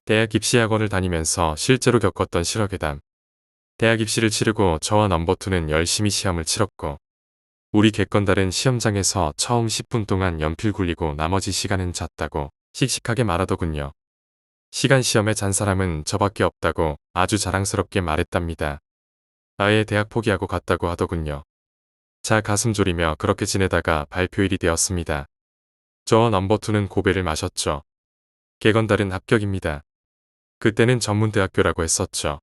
대학 입시학원을 다니면서 실제로 겪었던 실업괴담. 대학 입시를 치르고 저와 넘버2는 열심히 시험을 치렀고 우리 객건달은 시험장에서 처음 10분 동안 연필 굴리고 나머지 시간은 잤다고 씩씩하게 말하더군요. 시간 시험에 잔 사람은 저밖에 없다고 아주 자랑스럽게 말했답니다. 아예 대학 포기하고 갔다고 하더군요. 자 가슴 졸이며 그렇게 지내다가 발표일이 되었습니다. 저와 넘버2는 고배를 마셨죠. 객건달은 합격입니다. 그때는 전문대학교라고 했었죠.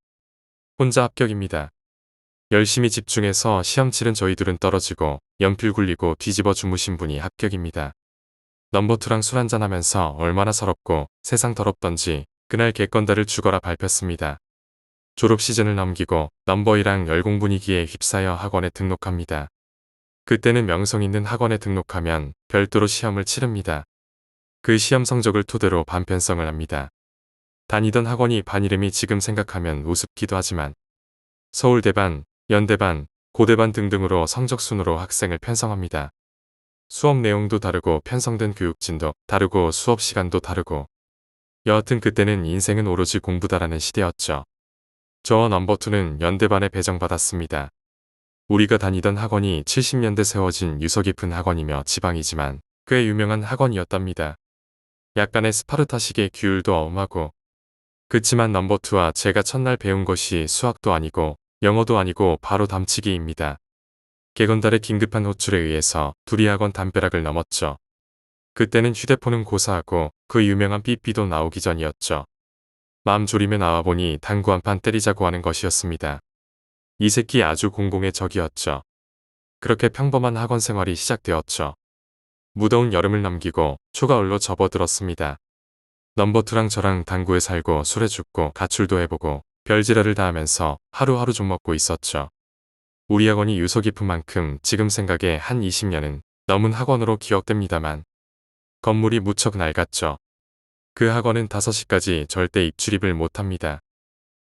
혼자 합격입니다. 열심히 집중해서 시험 치른 저희 둘은 떨어지고 연필 굴리고 뒤집어 주무신 분이 합격입니다. 넘버2랑 술 한잔하면서 얼마나 서럽고 세상 더럽던지 그날 객건달을 죽어라 밟혔습니다. 졸업 시즌을 넘기고 넘버2랑 열공 분위기에 휩싸여 학원에 등록합니다. 그때는 명성 있는 학원에 등록하면 별도로 시험을 치릅니다. 그 시험 성적을 토대로 반편성을 합니다. 다니던 학원이 반 이름이 지금 생각하면 우습기도 하지만 서울대반, 연대반, 고대반 등등으로 성적 순으로 학생을 편성합니다. 수업 내용도 다르고 편성된 교육진도 다르고 수업 시간도 다르고 여하튼 그때는 인생은 오로지 공부다라는 시대였죠. 저와 넘버2는 연대반에 배정받았습니다. 우리가 다니던 학원이 70년대 세워진 유서 깊은 학원이며 지방이지만 꽤 유명한 학원이었답니다. 약간의 스파르타식의 규율도 엄하고 그치만 넘버2와 제가 첫날 배운 것이 수학도 아니고 영어도 아니고 바로 담치기입니다. 객건달의 긴급한 호출에 의해서 둘이 학원 담벼락을 넘었죠. 그때는 휴대폰은 고사하고 그 유명한 삐삐도 나오기 전이었죠. 마음 졸이며 나와보니 당구 한 판 때리자고 하는 것이었습니다. 이 새끼 아주 공공의 적이었죠. 그렇게 평범한 학원 생활이 시작되었죠. 무더운 여름을 넘기고 초가을로 접어들었습니다. 넘버2랑 저랑 당구에 살고 술에 죽고 가출도 해보고 별지랄을 다 하면서 하루하루 좀 먹고 있었죠. 우리 학원이 유서 깊은 만큼 지금 생각에 한 20년은 넘은 학원으로 기억됩니다만 건물이 무척 낡았죠. 그 학원은 5시까지 절대 입출입을 못합니다.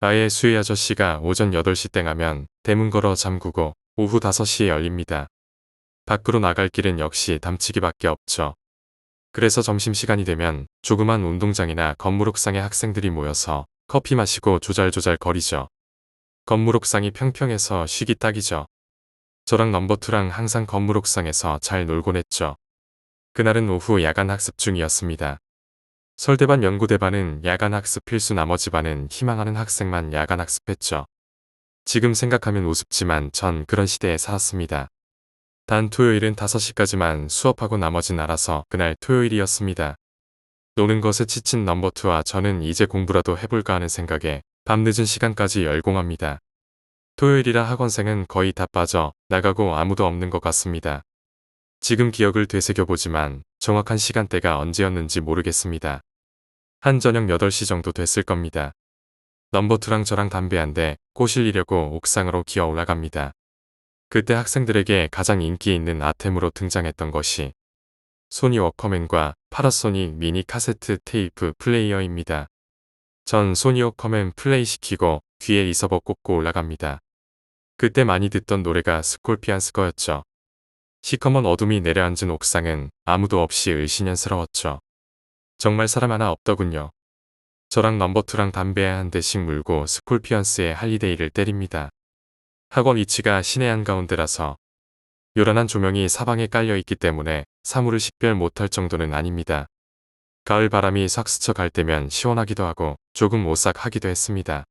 아예 수혜 아저씨가 오전 8시 땡 하면 대문 걸어 잠그고 오후 5시에 열립니다. 밖으로 나갈 길은 역시 담치기밖에 없죠. 그래서 점심시간이 되면 조그만 운동장이나 건물 옥상에 학생들이 모여서 커피 마시고 조잘조잘 거리죠. 건물 옥상이 평평해서 쉬기 딱이죠. 저랑 넘버2랑 항상 건물 옥상에서 잘 놀곤 했죠. 그날은 오후 야간 학습 중이었습니다. 설대반 연구대반은 야간 학습 필수 나머지 반은 희망하는 학생만 야간 학습했죠. 지금 생각하면 우습지만 전 그런 시대에 살았습니다. 단 토요일은 5시까지만 수업하고 나머진 알아서 그날 토요일이었습니다. 노는 것에 지친 넘버2와 저는 이제 공부라도 해볼까 하는 생각에 밤늦은 시간까지 열공합니다. 토요일이라 학원생은 거의 다 빠져 나가고 아무도 없는 것 같습니다. 지금 기억을 되새겨보지만 정확한 시간대가 언제였는지 모르겠습니다. 한 저녁 8시 정도 됐을 겁니다. 넘버2랑 저랑 담배 한 대 꼬실리려고 옥상으로 기어 올라갑니다. 그때 학생들에게 가장 인기 있는 아템으로 등장했던 것이 소니 워커맨과 파라소닉 미니 카세트 테이프 플레이어입니다. 전 소니 워커맨 플레이시키고 귀에 이서버 꽂고 올라갑니다. 그때 많이 듣던 노래가 스콜피안스 거였죠. 시커먼 어둠이 내려앉은 옥상은 아무도 없이 을씨년스러웠죠. 정말 사람 하나 없더군요. 저랑 넘버2랑 담배 한 대씩 물고 스콜피언스의 할리데이를 때립니다. 학원 위치가 시내 한가운데라서 요란한 조명이 사방에 깔려있기 때문에 사물을 식별 못할 정도는 아닙니다. 가을 바람이 싹 스쳐갈 때면 시원하기도 하고 조금 오싹하기도 했습니다.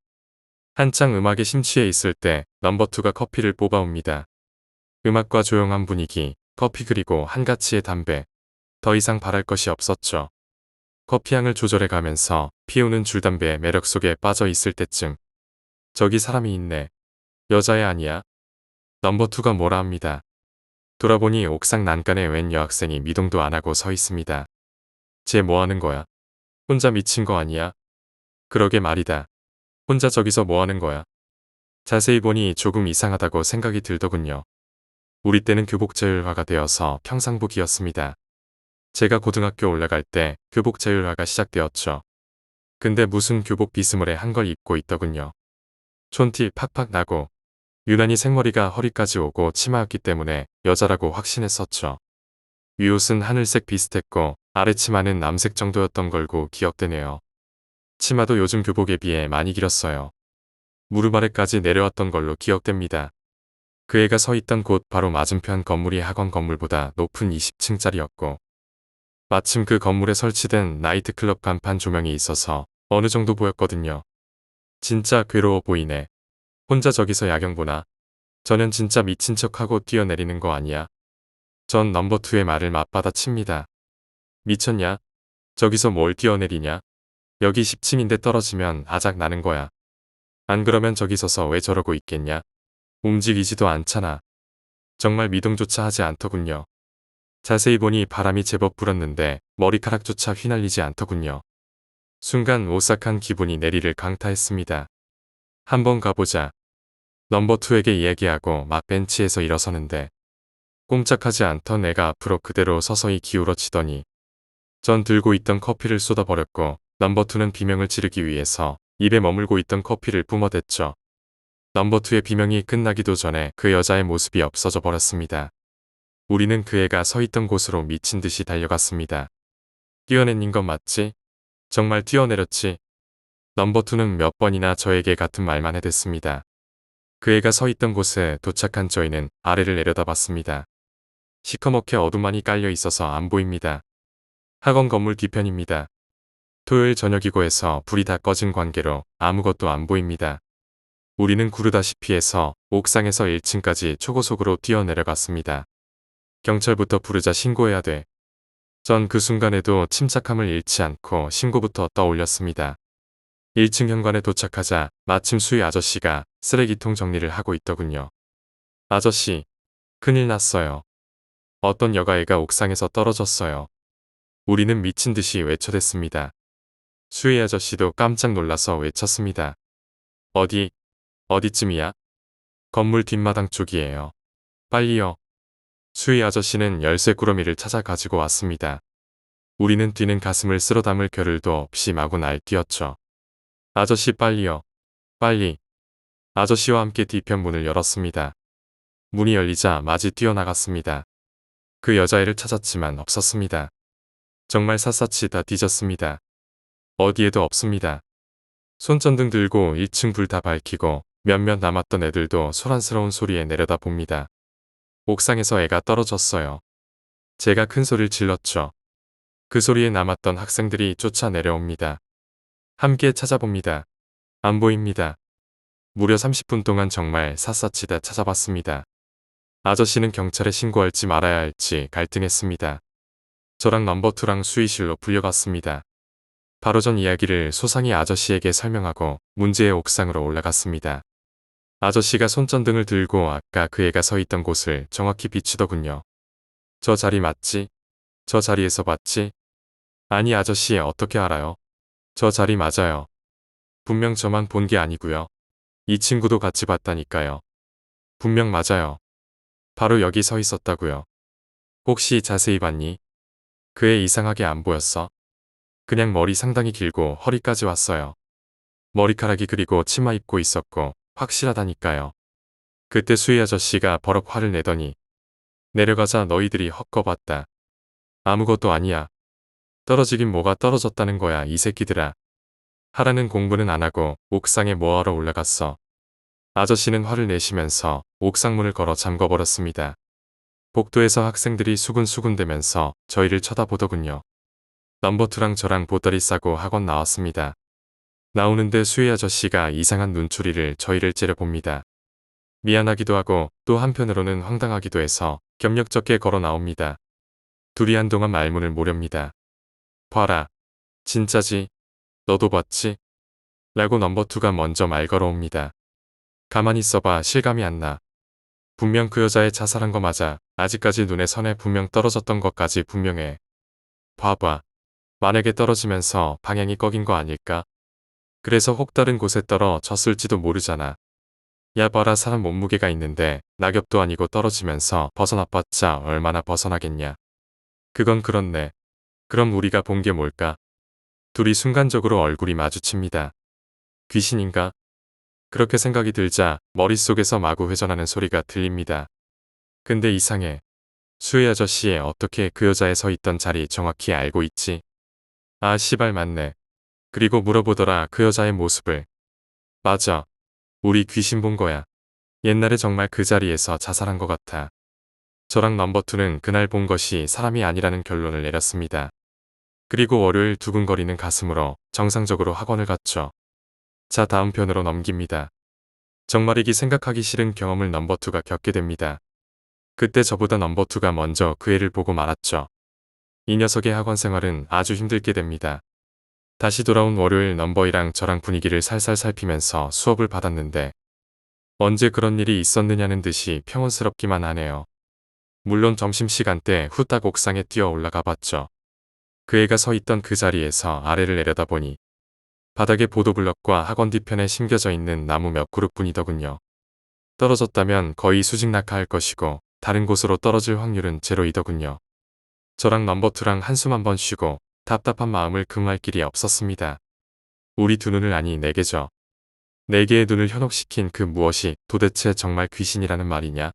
한창 음악에 심취해 있을 때 넘버2가 커피를 뽑아옵니다. 음악과 조용한 분위기, 커피 그리고 한가치의 담배. 더 이상 바랄 것이 없었죠. 커피향을 조절해 가면서 피우는 줄담배의 매력 속에 빠져 있을 때쯤 저기 사람이 있네. 여자애 아니야? 넘버2가 뭐라 합니다. 돌아보니 옥상 난간에 웬 여학생이 미동도 안 하고 서 있습니다. 쟤 뭐하는 거야? 혼자 미친 거 아니야? 그러게 말이다. 혼자 저기서 뭐하는 거야? 자세히 보니 조금 이상하다고 생각이 들더군요. 우리 때는 교복제율화가 되어서 평상복이었습니다. 제가 고등학교 올라갈 때 교복제율화가 시작되었죠. 근데 무슨 교복 비스무리한 한 걸 입고 있더군요. 촌티 팍팍 나고 유난히 생머리가 허리까지 오고 치마였기 때문에 여자라고 확신했었죠. 위옷은 하늘색 비슷했고 아래치마는 남색 정도였던 걸고 기억되네요. 치마도 요즘 교복에 비해 많이 길었어요. 무릎 아래까지 내려왔던 걸로 기억됩니다. 그 애가 서 있던 곳 바로 맞은편 건물이 학원 건물보다 높은 20층짜리였고 마침 그 건물에 설치된 나이트클럽 간판 조명이 있어서 어느 정도 보였거든요. 진짜 괴로워 보이네. 혼자 저기서 야경 보나? 저는 진짜 미친 척하고 뛰어내리는 거 아니야? 전 넘버 2의 말을 맞받아칩니다. 미쳤냐? 저기서 뭘 뛰어내리냐? 여기 10층인데 떨어지면 아작 나는 거야. 안 그러면 저기 서서 왜 저러고 있겠냐? 움직이지도 않잖아. 정말 미동조차 하지 않더군요. 자세히 보니 바람이 제법 불었는데 머리카락조차 휘날리지 않더군요. 순간 오싹한 기분이 내리를 강타했습니다. 한번 가보자. 넘버 2에게 이야기하고 막 벤치에서 일어서는데 꼼짝하지 않던 애가 앞으로 그대로 서서히 기울어지더니 전 들고 있던 커피를 쏟아버렸고 넘버 2는 비명을 지르기 위해서 입에 머물고 있던 커피를 뿜어댔죠. 넘버 2의 비명이 끝나기도 전에 그 여자의 모습이 없어져 버렸습니다. 우리는 그 애가 서 있던 곳으로 미친 듯이 달려갔습니다. 뛰어내린 건 맞지? 정말 뛰어내렸지? 넘버 2는 몇 번이나 저에게 같은 말만 해댔습니다. 그 애가 서 있던 곳에 도착한 저희는 아래를 내려다봤습니다. 시커멓게 어둠만이 깔려 있어서 안 보입니다. 학원 건물 뒤편입니다. 토요일 저녁이고 해서 불이 다 꺼진 관계로 아무것도 안 보입니다. 우리는 구르다시피 해서 옥상에서 1층까지 초고속으로 뛰어내려갔습니다. 경찰부터 부르자 신고해야 돼. 전 그 순간에도 침착함을 잃지 않고 신고부터 떠올렸습니다. 1층 현관에 도착하자 마침 수희 아저씨가 쓰레기통 정리를 하고 있더군요. 아저씨, 큰일 났어요. 어떤 여가애가 옥상에서 떨어졌어요. 우리는 미친 듯이 외쳐댔습니다. 수희 아저씨도 깜짝 놀라서 외쳤습니다. 어디쯤이야? 건물 뒷마당 쪽이에요. 빨리요. 수희 아저씨는 열쇠 꾸러미를 찾아 가지고 왔습니다. 우리는 뛰는 가슴을 쓸어 담을 겨를도 없이 마구 날뛰었죠. 아저씨 빨리요. 빨리. 아저씨와 함께 뒤편 문을 열었습니다. 문이 열리자 마지 뛰어나갔습니다. 그 여자애를 찾았지만 없었습니다. 정말 샅샅이 다 뒤졌습니다. 어디에도 없습니다. 손전등 들고 1층 불 다 밝히고 몇몇 남았던 애들도 소란스러운 소리에 내려다 봅니다. 옥상에서 애가 떨어졌어요. 제가 큰 소리를 질렀죠. 그 소리에 남았던 학생들이 쫓아 내려옵니다. 함께 찾아봅니다. 안 보입니다. 무려 30분 동안 정말 샅샅이 다 찾아봤습니다. 아저씨는 경찰에 신고할지 말아야 할지 갈등했습니다. 저랑 넘버 2랑 수의실로 불려갔습니다. 바로 전 이야기를 소상히 아저씨에게 설명하고 문제의 옥상으로 올라갔습니다. 아저씨가 손전등을 들고 아까 그 애가 서 있던 곳을 정확히 비추더군요. 저 자리 맞지? 저 자리에서 봤지? 아니 아저씨 어떻게 알아요? 저 자리 맞아요. 분명 저만 본 게 아니고요. 이 친구도 같이 봤다니까요. 분명 맞아요. 바로 여기 서 있었다고요. 혹시 자세히 봤니? 그 애 이상하게 안 보였어? 그냥 머리 상당히 길고 허리까지 왔어요. 머리카락이 그리고 치마 입고 있었고 확실하다니까요. 그때 수희 아저씨가 버럭 화를 내더니 내려가자 너희들이 헛거봤다. 아무것도 아니야. 떨어지긴 뭐가 떨어졌다는 거야 이 새끼들아. 하라는 공부는 안 하고 옥상에 뭐하러 올라갔어. 아저씨는 화를 내시면서 옥상문을 걸어 잠궈버렸습니다. 복도에서 학생들이 수군수군대면서 저희를 쳐다보더군요. 넘버 2랑 저랑 보따리 싸고 학원 나왔습니다. 나오는데 수희 아저씨가 이상한 눈초리를 저희를 째려봅니다. 미안하기도 하고 또 한편으로는 황당하기도 해서 격력적게 걸어 나옵니다. 둘이 한동안 말문을 모렵니다. 봐라. 진짜지? 너도 봤지? 라고 넘버 2가 먼저 말 걸어옵니다. 가만히 있어봐 실감이 안 나. 분명 그 여자애 자살한 거 맞아. 아직까지 눈에 선에 분명 떨어졌던 것까지 분명해. 봐봐. 만약에 떨어지면서 방향이 꺾인 거 아닐까? 그래서 혹 다른 곳에 떨어졌을지도 모르잖아. 야 봐라 사람 몸무게가 있는데 낙엽도 아니고 떨어지면서 벗어나봤자 얼마나 벗어나겠냐. 그건 그렇네. 그럼 우리가 본 게 뭘까? 둘이 순간적으로 얼굴이 마주칩니다. 귀신인가? 그렇게 생각이 들자 머릿속에서 마구 회전하는 소리가 들립니다. 근데 이상해. 수희 아저씨 어떻게 그 여자애 서 있던 자리 정확히 알고 있지? 아 씨발 맞네. 그리고 물어보더라 그 여자의 모습을. 맞아. 우리 귀신 본 거야. 옛날에 정말 그 자리에서 자살한 것 같아. 저랑 넘버2는 그날 본 것이 사람이 아니라는 결론을 내렸습니다. 그리고 월요일 두근거리는 가슴으로 정상적으로 학원을 갔죠. 자, 다음 편으로 넘깁니다. 정말이기 생각하기 싫은 경험을 넘버2가 겪게 됩니다. 그때 저보다 넘버2가 먼저 그 애를 보고 말았죠. 이 녀석의 학원 생활은 아주 힘들게 됩니다. 다시 돌아온 월요일 넘버이랑 저랑 분위기를 살살 살피면서 수업을 받았는데 언제 그런 일이 있었느냐는 듯이 평온스럽기만 하네요. 물론 점심시간 때 후딱 옥상에 뛰어 올라가 봤죠. 그 애가 서 있던 그 자리에서 아래를 내려다보니 바닥에 보도블럭과 학원 뒤편에 심겨져 있는 나무 몇 그룹뿐이더군요. 떨어졌다면 거의 수직 낙하할 것이고 다른 곳으로 떨어질 확률은 제로이더군요. 저랑 넘버2랑 한숨 한번 쉬고 답답한 마음을 금할 길이 없었습니다. 우리 두 눈을 아니 네 개죠. 네 개의 눈을 현혹시킨 그 무엇이 도대체 정말 귀신이라는 말이냐?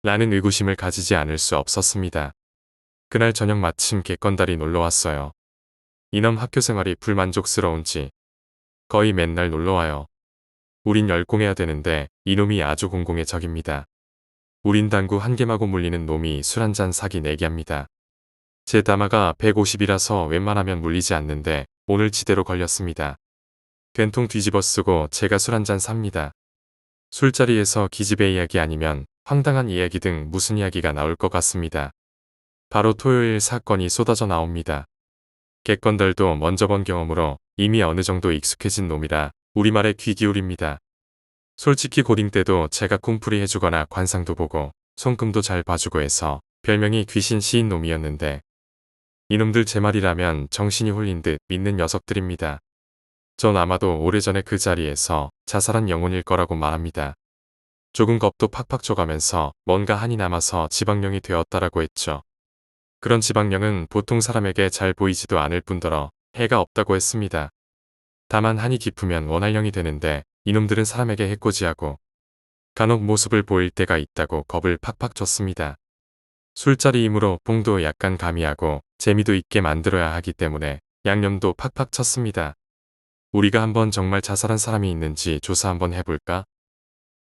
라는 의구심을 가지지 않을 수 없었습니다. 그날 저녁 마침 객건달이 놀러왔어요. 이놈 학교 생활이 불만족스러운지 거의 맨날 놀러와요. 우린 열공해야 되는데 이놈이 아주 공공의 적입니다. 우린 당구 한 개마고 물리는 놈이 술 한잔 사기 내기합니다. 제 다마가 150이라서 웬만하면 물리지 않는데 오늘 지대로 걸렸습니다. 된통 뒤집어 쓰고 제가 술 한잔 삽니다. 술자리에서 기집애 이야기 아니면 황당한 이야기 등 무슨 이야기가 나올 것 같습니다. 바로 토요일 사건이 쏟아져 나옵니다. 객건들도 먼저 본 경험으로 이미 어느 정도 익숙해진 놈이라 우리말에 귀 기울입니다. 솔직히 고딩 때도 제가 꿈풀이 해주거나 관상도 보고 손금도 잘 봐주고 해서 별명이 귀신 시인 놈이었는데 이놈들 제 말이라면 정신이 홀린 듯 믿는 녀석들입니다. 전 아마도 오래전에 그 자리에서 자살한 영혼일 거라고 말합니다. 조금 겁도 팍팍 줘가면서 뭔가 한이 남아서 지방령이 되었다라고 했죠. 그런 지방령은 보통 사람에게 잘 보이지도 않을 뿐더러 해가 없다고 했습니다. 다만 한이 깊으면 원할령이 되는데 이놈들은 사람에게 해코지하고 간혹 모습을 보일 때가 있다고 겁을 팍팍 줬습니다. 술자리이므로 뽕도 약간 가미하고 재미도 있게 만들어야 하기 때문에 양념도 팍팍 쳤습니다. 우리가 한번 정말 자살한 사람이 있는지 조사 한번 해볼까?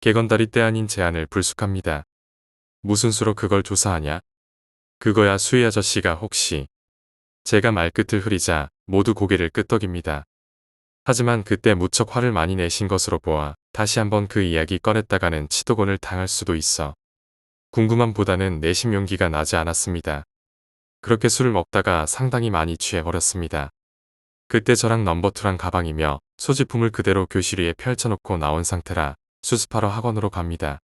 개건다리 때 아닌 제안을 불쑥합니다. 무슨 수로 그걸 조사하냐? 그거야 수희 아저씨가 혹시. 제가 말끝을 흐리자 모두 고개를 끄덕입니다. 하지만 그때 무척 화를 많이 내신 것으로 보아 다시 한번 그 이야기 꺼냈다가는 치도곤을 당할 수도 있어 궁금함보다는 내심 용기가 나지 않았습니다. 그렇게 술을 먹다가 상당히 많이 취해버렸습니다. 그때 저랑 넘버2랑 가방이며 소지품을 그대로 교실 위에 펼쳐놓고 나온 상태라 수습하러 학원으로 갑니다.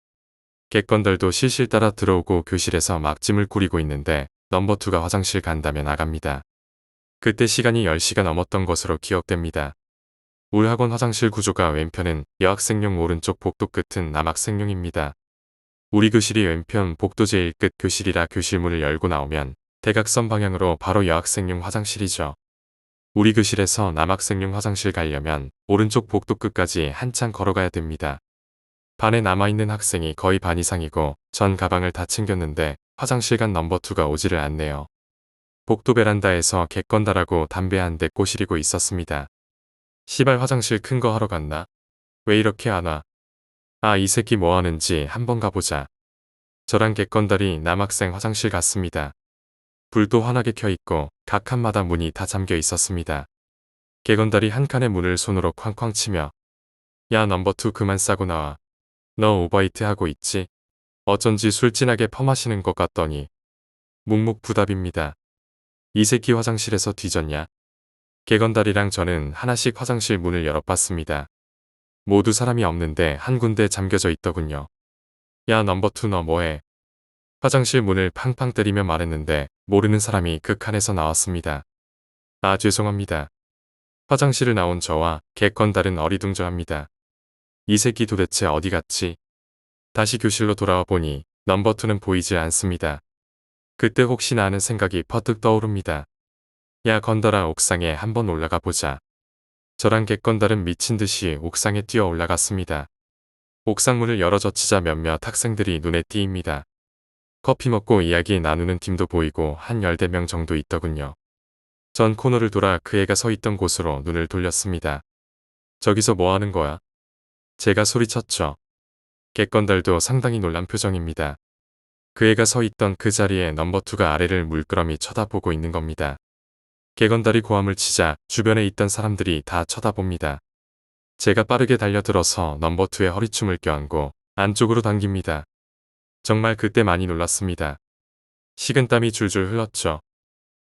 객건들도 실실 따라 들어오고 교실에서 막 짐을 꾸리고 있는데 넘버2가 화장실 간다며 나갑니다. 그때 시간이 10시가 넘었던 것으로 기억됩니다. 우리 학원 화장실 구조가 왼편은 여학생용 오른쪽 복도 끝은 남학생용입니다. 우리 교실이 왼편 복도 제일 끝 교실이라 교실 문을 열고 나오면 대각선 방향으로 바로 여학생용 화장실이죠. 우리 교실에서 남학생용 화장실 가려면 오른쪽 복도 끝까지 한참 걸어가야 됩니다. 반에 남아있는 학생이 거의 반 이상이고 전 가방을 다 챙겼는데 화장실 간 넘버2가 오지를 않네요. 복도 베란다에서 객건다라고 담배 한 대 꼬시리고 있었습니다. 시발 화장실 큰 거 하러 갔나? 왜 이렇게 안 와? 아, 이 새끼 뭐 하는지 한번 가보자. 저랑 객건달이 남학생 화장실 갔습니다. 불도 환하게 켜있고 각 칸마다 문이 다 잠겨 있었습니다. 객건달이 한 칸의 문을 손으로 쾅쾅 치며 야 넘버2 그만 싸고 나와. 너 오버히트 하고 있지? 어쩐지 술 진하게 퍼마시는 것 같더니 묵묵부답입니다. 이 새끼 화장실에서 뒤졌냐? 객건달이랑 저는 하나씩 화장실 문을 열어봤습니다. 모두 사람이 없는데 한 군데 잠겨져 있더군요. 야 넘버2 너 뭐해? 화장실 문을 팡팡 때리며 말했는데 모르는 사람이 그 칸에서 나왔습니다. 아 죄송합니다. 화장실을 나온 저와 객건달은 어리둥절합니다. 이 새끼 도대체 어디 갔지? 다시 교실로 돌아와 보니 넘버2는 보이지 않습니다. 그때 혹시나 하는 생각이 퍼뜩 떠오릅니다. 야 건달아 옥상에 한번 올라가 보자. 저랑 객건달은 미친 듯이 옥상에 뛰어 올라갔습니다. 옥상문을 열어 젖히자 몇몇 학생들이 눈에 띄입니다. 커피 먹고 이야기 나누는 팀도 보이고 한 10대 명 정도 있더군요. 전 코너를 돌아 그 애가 서 있던 곳으로 눈을 돌렸습니다. 저기서 뭐 하는 거야? 제가 소리쳤죠. 객건달도 상당히 놀란 표정입니다. 그 애가 서 있던 그 자리에 넘버2가 아래를 물끄러미 쳐다보고 있는 겁니다. 객건달이 고함을 치자 주변에 있던 사람들이 다 쳐다봅니다. 제가 빠르게 달려들어서 넘버2의 허리춤을 껴안고 안쪽으로 당깁니다. 정말 그때 많이 놀랐습니다. 식은땀이 줄줄 흘렀죠.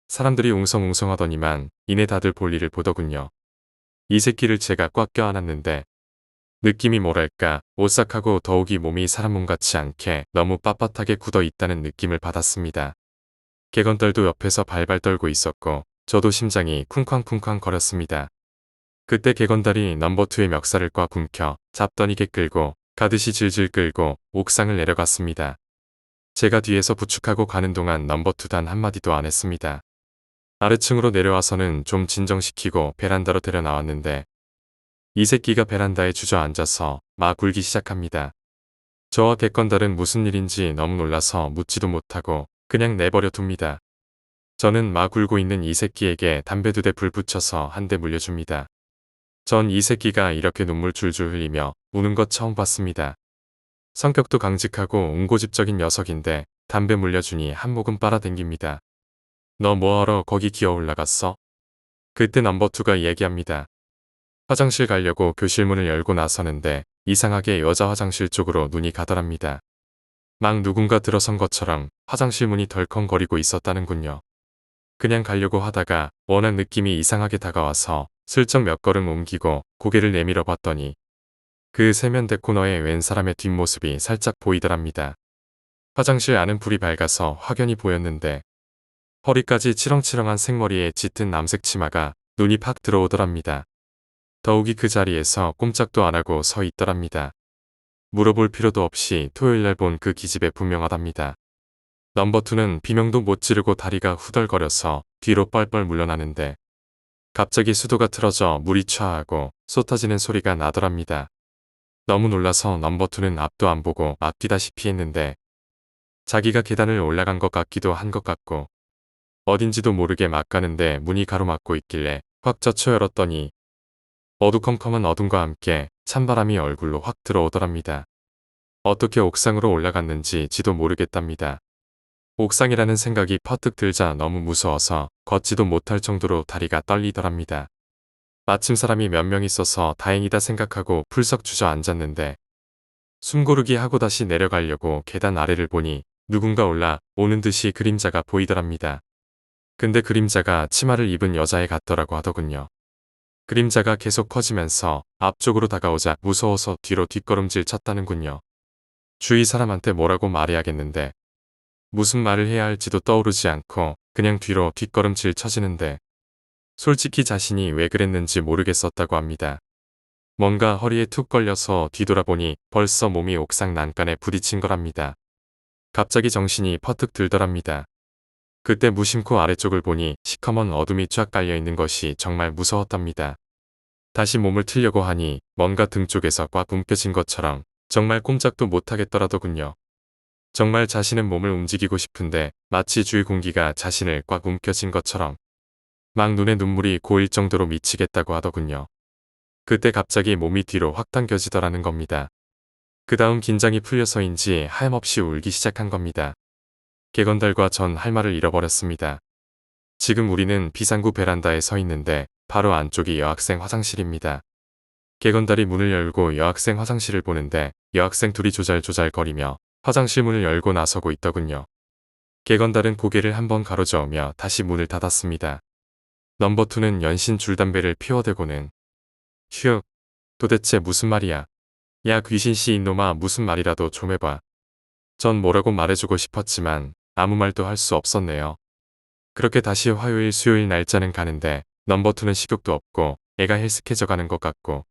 사람들이 웅성웅성하더니만 이내 다들 볼일을 보더군요. 이 새끼를 제가 꽉 껴안았는데 느낌이 뭐랄까 오싹하고 더욱이 몸이 사람 몸 같지 않게 너무 빳빳하게 굳어 있다는 느낌을 받았습니다. 객건달도 옆에서 발발 떨고 있었고 저도 심장이 쿵쾅쿵쾅 거렸습니다. 그때 객건달이 넘버2의 멱살을 꽉 움켜 잡더니게 끌고 가듯이 질질 끌고 옥상을 내려갔습니다. 제가 뒤에서 부축하고 가는 동안 넘버2 단 한마디도 안 했습니다. 아래층으로 내려와서는 좀 진정시키고 베란다로 데려 나왔는데 이 새끼가 베란다에 주저앉아서 막 울기 시작합니다. 저와 객건달은 무슨 일인지 너무 놀라서 묻지도 못하고 그냥 내버려 둡니다. 저는 막 울고 있는 이 새끼에게 담배 2대 불 붙여서 한 대 물려줍니다. 전 이 새끼가 이렇게 눈물 줄줄 흘리며 우는 것 처음 봤습니다. 성격도 강직하고 옹고집적인 녀석인데 담배 물려주니 한 모금 빨아당깁니다. 너 뭐하러 거기 기어 올라갔어? 그때 넘버2가 얘기합니다. 화장실 가려고 교실 문을 열고 나서는데 이상하게 여자 화장실 쪽으로 눈이 가더랍니다. 막 누군가 들어선 것처럼 화장실 문이 덜컹거리고 있었다는군요. 그냥 가려고 하다가 워낙 느낌이 이상하게 다가와서 슬쩍 몇 걸음 옮기고 고개를 내밀어 봤더니 그 세면대 코너에 웬 사람의 뒷모습이 살짝 보이더랍니다. 화장실 안은 불이 밝아서 확연히 보였는데 허리까지 치렁치렁한 생머리에 짙은 남색 치마가 눈이 팍 들어오더랍니다. 더욱이 그 자리에서 꼼짝도 안 하고 서 있더랍니다. 물어볼 필요도 없이 토요일날 본 그 기집애 분명하답니다. 넘버2는 비명도 못 지르고 다리가 후덜거려서 뒤로 뻘뻘 물러나는데 갑자기 수도가 틀어져 물이 촤하고 쏟아지는 소리가 나더랍니다. 너무 놀라서 넘버2는 앞도 안 보고 아끼다시피 했는데 자기가 계단을 올라간 것 같기도 한 것 같고 어딘지도 모르게 막 가는데 문이 가로막고 있길래 확 젖혀 열었더니 어두컴컴한 어둠과 함께 찬바람이 얼굴로 확 들어오더랍니다. 어떻게 옥상으로 올라갔는지 지도 모르겠답니다. 옥상이라는 생각이 퍼뜩 들자 너무 무서워서 걷지도 못할 정도로 다리가 떨리더랍니다. 마침 사람이 몇 명 있어서 다행이다 생각하고 풀썩 주저앉았는데 숨고르기 하고 다시 내려가려고 계단 아래를 보니 누군가 올라오는 듯이 그림자가 보이더랍니다. 근데 그림자가 치마를 입은 여자애 같더라고 하더군요. 그림자가 계속 커지면서 앞쪽으로 다가오자 무서워서 뒤로 뒷걸음질 쳤다는군요. 주위 사람한테 뭐라고 말해야겠는데 무슨 말을 해야 할지도 떠오르지 않고 그냥 뒤로 뒷걸음질 쳐지는데 솔직히 자신이 왜 그랬는지 모르겠었다고 합니다. 뭔가 허리에 툭 걸려서 뒤돌아보니 벌써 몸이 옥상 난간에 부딪힌 거랍니다. 갑자기 정신이 퍼뜩 들더랍니다. 그때 무심코 아래쪽을 보니 시커먼 어둠이 쫙 깔려있는 것이 정말 무서웠답니다. 다시 몸을 틀려고 하니 뭔가 등 쪽에서 꽉 움켜쥔 것처럼 정말 꼼짝도 못하겠더라더군요. 정말 자신은 몸을 움직이고 싶은데 마치 주위 공기가 자신을 꽉 움켜쥔 것처럼 막 눈에 눈물이 고일 정도로 미치겠다고 하더군요. 그때 갑자기 몸이 뒤로 확 당겨지더라는 겁니다. 그 다음 긴장이 풀려서인지 하염없이 울기 시작한 겁니다. 객건달과 전 할 말을 잃어버렸습니다. 지금 우리는 비상구 베란다에 서 있는데 바로 안쪽이 여학생 화장실입니다. 객건달이 문을 열고 여학생 화장실을 보는데 여학생 둘이 조잘조잘거리며 화장실 문을 열고 나서고 있더군요. 객건달은 고개를 한번 가로저으며 다시 문을 닫았습니다. 넘버2는 연신 줄담배를 피워대고는 휴, 도대체 무슨 말이야. 야 귀신씨 이놈아 무슨 말이라도 좀 해봐. 전 뭐라고 말해주고 싶었지만 아무 말도 할 수 없었네요. 그렇게 다시 화요일 수요일 날짜는 가는데 넘버2는 식욕도 없고 애가 헬스케져 가는 것 같고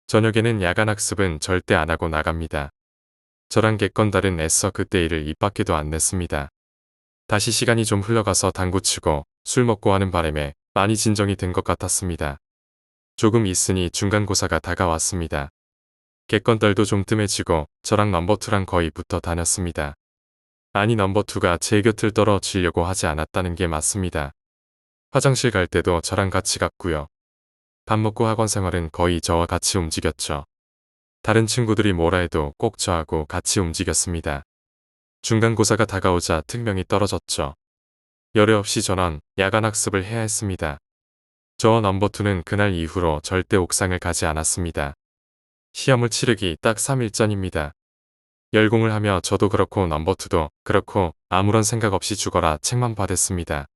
저녁에는 야간 학습은 절대 안 하고 나갑니다. 저랑 객건달은 애써 그때 일을 입 밖에도 안 냈습니다. 다시 시간이 좀 흘러가서 당구치고 술 먹고 하는 바람에 많이 진정이 된 것 같았습니다. 조금 있으니 중간고사가 다가왔습니다. 객건달도 좀 뜸해지고 저랑 넘버2랑 거의 붙어 다녔습니다. 아니 넘버2가 제 곁을 떨어지려고 하지 않았다는 게 맞습니다. 화장실 갈 때도 저랑 같이 갔고요. 밥 먹고 학원 생활은 거의 저와 같이 움직였죠. 다른 친구들이 뭐라 해도 꼭 저하고 같이 움직였습니다. 중간고사가 다가오자 특명이 떨어졌죠. 열애 없이 전원 야간 학습을 해야 했습니다. 저와 넘버2는 그날 이후로 절대 옥상을 가지 않았습니다. 시험을 치르기 딱 3일 전입니다. 열공을 하며 저도 그렇고 넘버2도 그렇고 아무런 생각 없이 죽어라 책만 받았습니다.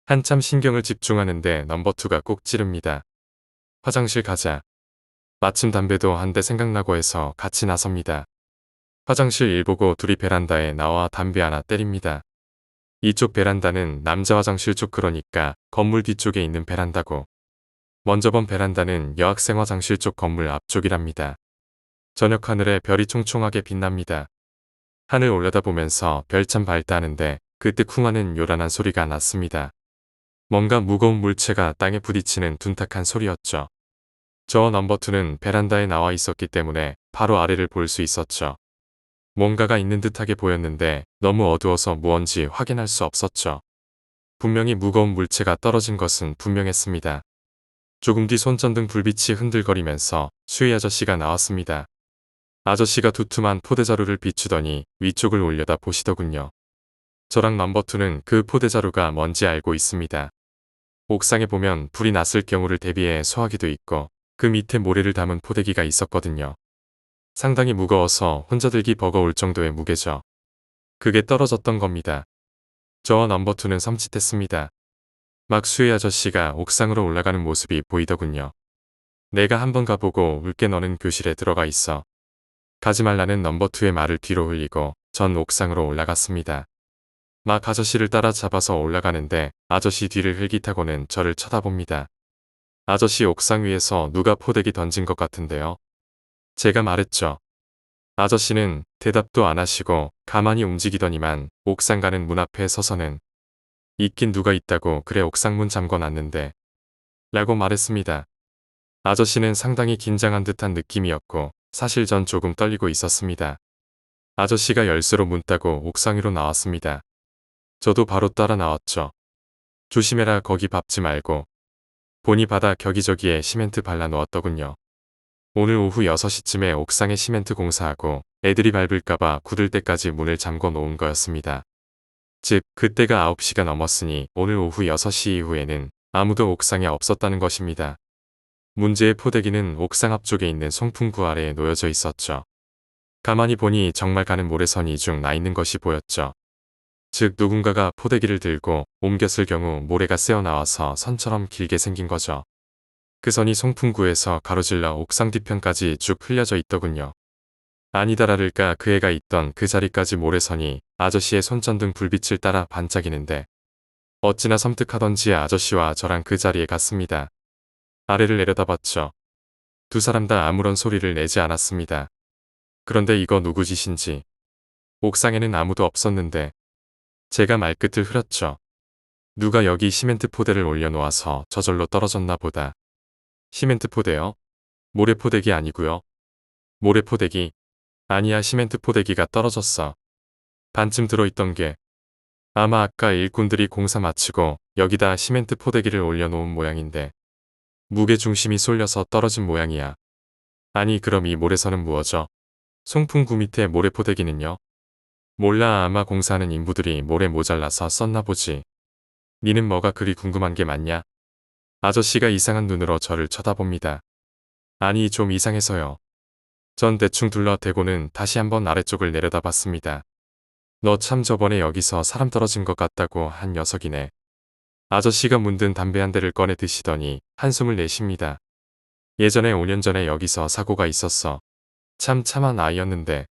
한참 신경을 집중하는데 넘버2가 꼭 찌릅니다. 화장실 가자. 마침 담배도 한 대 생각나고 해서 같이 나섭니다. 화장실 일 보고 둘이 베란다에 나와 담배 하나 때립니다. 이쪽 베란다는 남자 화장실 쪽 그러니까 건물 뒤쪽에 있는 베란다고. 먼저 본 베란다는 여학생 화장실 쪽 건물 앞쪽이랍니다. 저녁 하늘에 별이 총총하게 빛납니다. 하늘 올려다보면서 별참 밝다는데 그때 쿵 하는 요란한 소리가 났습니다. 뭔가 무거운 물체가 땅에 부딪히는 둔탁한 소리였죠. 저 넘버2는 베란다에 나와 있었기 때문에 바로 아래를 볼 수 있었죠. 뭔가가 있는 듯하게 보였는데 너무 어두워서 무언지 확인할 수 없었죠. 분명히 무거운 물체가 떨어진 것은 분명했습니다. 조금 뒤 손전등 불빛이 흔들거리면서 수희 아저씨가 나왔습니다. 아저씨가 두툼한 포대자루를 비추더니 위쪽을 올려다 보시더군요. 저랑 넘버2는 그 포대자루가 뭔지 알고 있습니다. 옥상에 보면 불이 났을 경우를 대비해 소화기도 있고 그 밑에 모래를 담은 포대기가 있었거든요. 상당히 무거워서 혼자 들기 버거울 정도의 무게죠. 그게 떨어졌던 겁니다. 저와 넘버2는 섬찟했습니다. 막 수혜 아저씨가 옥상으로 올라가는 모습이 보이더군요. 내가 한번 가보고 올게 너는 교실에 들어가 있어. 가지 말라는 넘버2의 말을 뒤로 흘리고 전 옥상으로 올라갔습니다. 막 아저씨를 따라 잡아서 올라가는데 아저씨 뒤를 흘깃하고는 저를 쳐다봅니다. 아저씨 옥상 위에서 누가 포대기 던진 것 같은데요. 제가 말했죠. 아저씨는 대답도 안 하시고 가만히 움직이더니만 옥상 가는 문 앞에 서서는 있긴 누가 있다고 그래 옥상 문 잠궈놨는데 라고 말했습니다. 아저씨는 상당히 긴장한 듯한 느낌이었고 사실 전 조금 떨리고 있었습니다. 아저씨가 열쇠로 문 따고 옥상 위로 나왔습니다. 저도 바로 따라 나왔죠. 조심해라 거기 밟지 말고. 보니 바다 여기저기에 시멘트 발라 놓았더군요. 오늘 오후 6시쯤에 옥상에 시멘트 공사하고 애들이 밟을까봐 굳을 때까지 문을 잠궈 놓은 거였습니다. 즉 그때가 9시가 넘었으니 오늘 오후 6시 이후에는 아무도 옥상에 없었다는 것입니다. 문제의 포대기는 옥상 앞쪽에 있는 송풍구 아래에 놓여져 있었죠. 가만히 보니 정말 가는 모래선이 쭉 나 있는 것이 보였죠. 즉 누군가가 포대기를 들고 옮겼을 경우 모래가 새어나와서 선처럼 길게 생긴 거죠. 그 선이 송풍구에서 가로질러 옥상 뒤편까지 쭉 흘려져 있더군요. 아니다라를까 그 애가 있던 그 자리까지 모래선이 아저씨의 손전등 불빛을 따라 반짝이는데 어찌나 섬뜩하던지 아저씨와 저랑 그 자리에 갔습니다. 아래를 내려다봤죠. 두 사람 다 아무런 소리를 내지 않았습니다. 그런데 이거 누구 짓인지. 옥상에는 아무도 없었는데 제가 말끝을 흐렸죠. 누가 여기 시멘트 포대를 올려놓아서 저절로 떨어졌나 보다. 시멘트 포대요? 모래포대기 아니고요. 모래포대기? 아니야 시멘트 포대기가 떨어졌어. 반쯤 들어있던 게 아마 아까 일꾼들이 공사 마치고 여기다 시멘트 포대기를 올려놓은 모양인데 무게중심이 쏠려서 떨어진 모양이야. 아니 그럼 이 모래선은 무엇죠? 송풍구 밑에 모래포대기는요? 몰라 아마 공사하는 인부들이 모래 모자라서 썼나 보지. 니는 뭐가 그리 궁금한 게 많냐? 아저씨가 이상한 눈으로 저를 쳐다봅니다. 아니 좀 이상해서요. 전 대충 둘러대고는 다시 한번 아래쪽을 내려다봤습니다. 너 참 저번에 여기서 사람 떨어진 것 같다고 한 녀석이네. 아저씨가 문든 담배 한 대를 꺼내 드시더니 한숨을 내쉽니다. 예전에 5년 전에 여기서 사고가 있었어. 참 참한 아이였는데.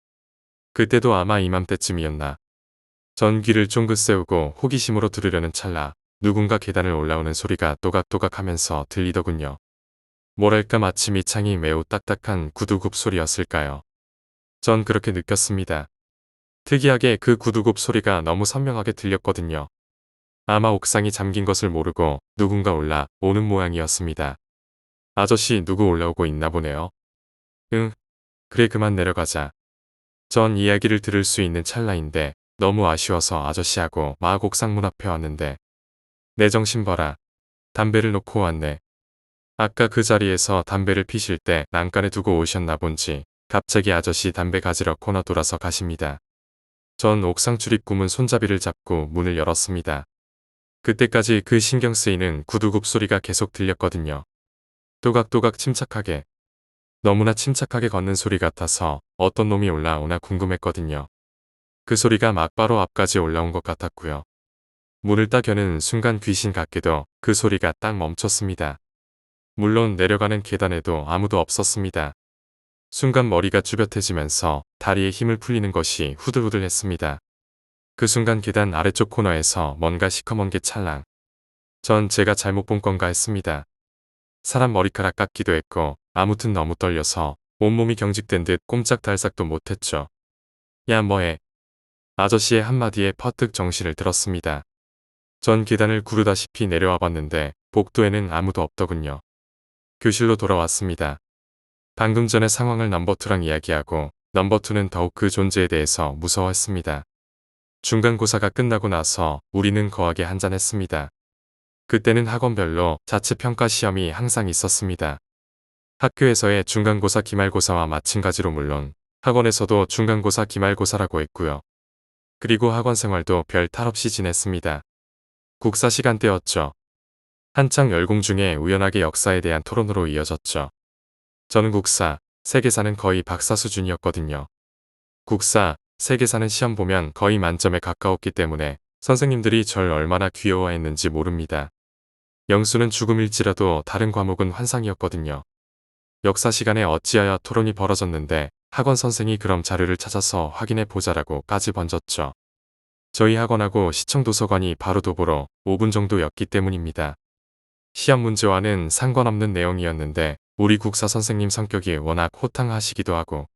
그때도 아마 이맘때쯤이었나. 전 귀를 쫑긋 세우고 호기심으로 들으려는 찰나 누군가 계단을 올라오는 소리가 또각또각 하면서 들리더군요. 뭐랄까 마치 밑창이 매우 딱딱한 구두굽 소리였을까요? 전 그렇게 느꼈습니다. 특이하게 그 구두굽 소리가 너무 선명하게 들렸거든요. 아마 옥상이 잠긴 것을 모르고 누군가 올라오는 모양이었습니다. 아저씨 누구 올라오고 있나 보네요. 응. 그래 그만 내려가자. 전 이야기를 들을 수 있는 찰나인데 너무 아쉬워서 아저씨하고 막 옥상 문 앞에 왔는데 내 정신 봐라. 담배를 놓고 왔네. 아까 그 자리에서 담배를 피실 때 난간에 두고 오셨나 본지 갑자기 아저씨 담배 가지러 코너 돌아서 가십니다. 전 옥상 출입구문 손잡이를 잡고 문을 열었습니다. 그때까지 그 신경 쓰이는 구두굽 소리가 계속 들렸거든요. 또각또각 침착하게, 너무나 침착하게 걷는 소리 같아서 어떤 놈이 올라오나 궁금했거든요. 그 소리가 막바로 앞까지 올라온 것 같았고요. 문을 딱 여는 순간 귀신 같게도 그 소리가 딱 멈췄습니다. 물론 내려가는 계단에도 아무도 없었습니다. 순간 머리가 쭈뼛해지면서 다리에 힘을 풀리는 것이 후들후들했습니다. 그 순간 계단 아래쪽 코너에서 뭔가 시커먼 게 찰랑. 전 제가 잘못 본 건가 했습니다. 사람 머리카락 같기도 했고 아무튼 너무 떨려서 온몸이 경직된 듯 꼼짝달싹도 못했죠. 야 뭐해. 아저씨의 한마디에 퍼뜩 정신을 들었습니다. 전 계단을 구르다시피 내려와 봤는데 복도에는 아무도 없더군요. 교실로 돌아왔습니다. 방금 전에 상황을 넘버2랑 이야기하고 넘버2는 더욱 그 존재에 대해서 무서워했습니다. 중간고사가 끝나고 나서 우리는 거하게 한잔했습니다. 그때는 학원별로 자체평가 시험이 항상 있었습니다. 학교에서의 중간고사 기말고사와 마찬가지로 물론 학원에서도 중간고사 기말고사라고 했고요. 그리고 학원 생활도 별 탈 없이 지냈습니다. 국사 시간대였죠. 한창 열공 중에 우연하게 역사에 대한 토론으로 이어졌죠. 저는 국사, 세계사는 거의 박사 수준이었거든요. 국사, 세계사는 시험 보면 거의 만점에 가까웠기 때문에 선생님들이 절 얼마나 귀여워했는지 모릅니다. 영수는 죽음일지라도 다른 과목은 환상이었거든요. 역사 시간에 어찌하여 토론이 벌어졌는데 학원 선생이 그럼 자료를 찾아서 확인해 보자라고까지 번졌죠. 저희 학원하고 시청도서관이 바로 도보로 5분 정도였기 때문입니다. 시험 문제와는 상관없는 내용이었는데 우리 국사 선생님 성격이 워낙 호탕하시기도 하고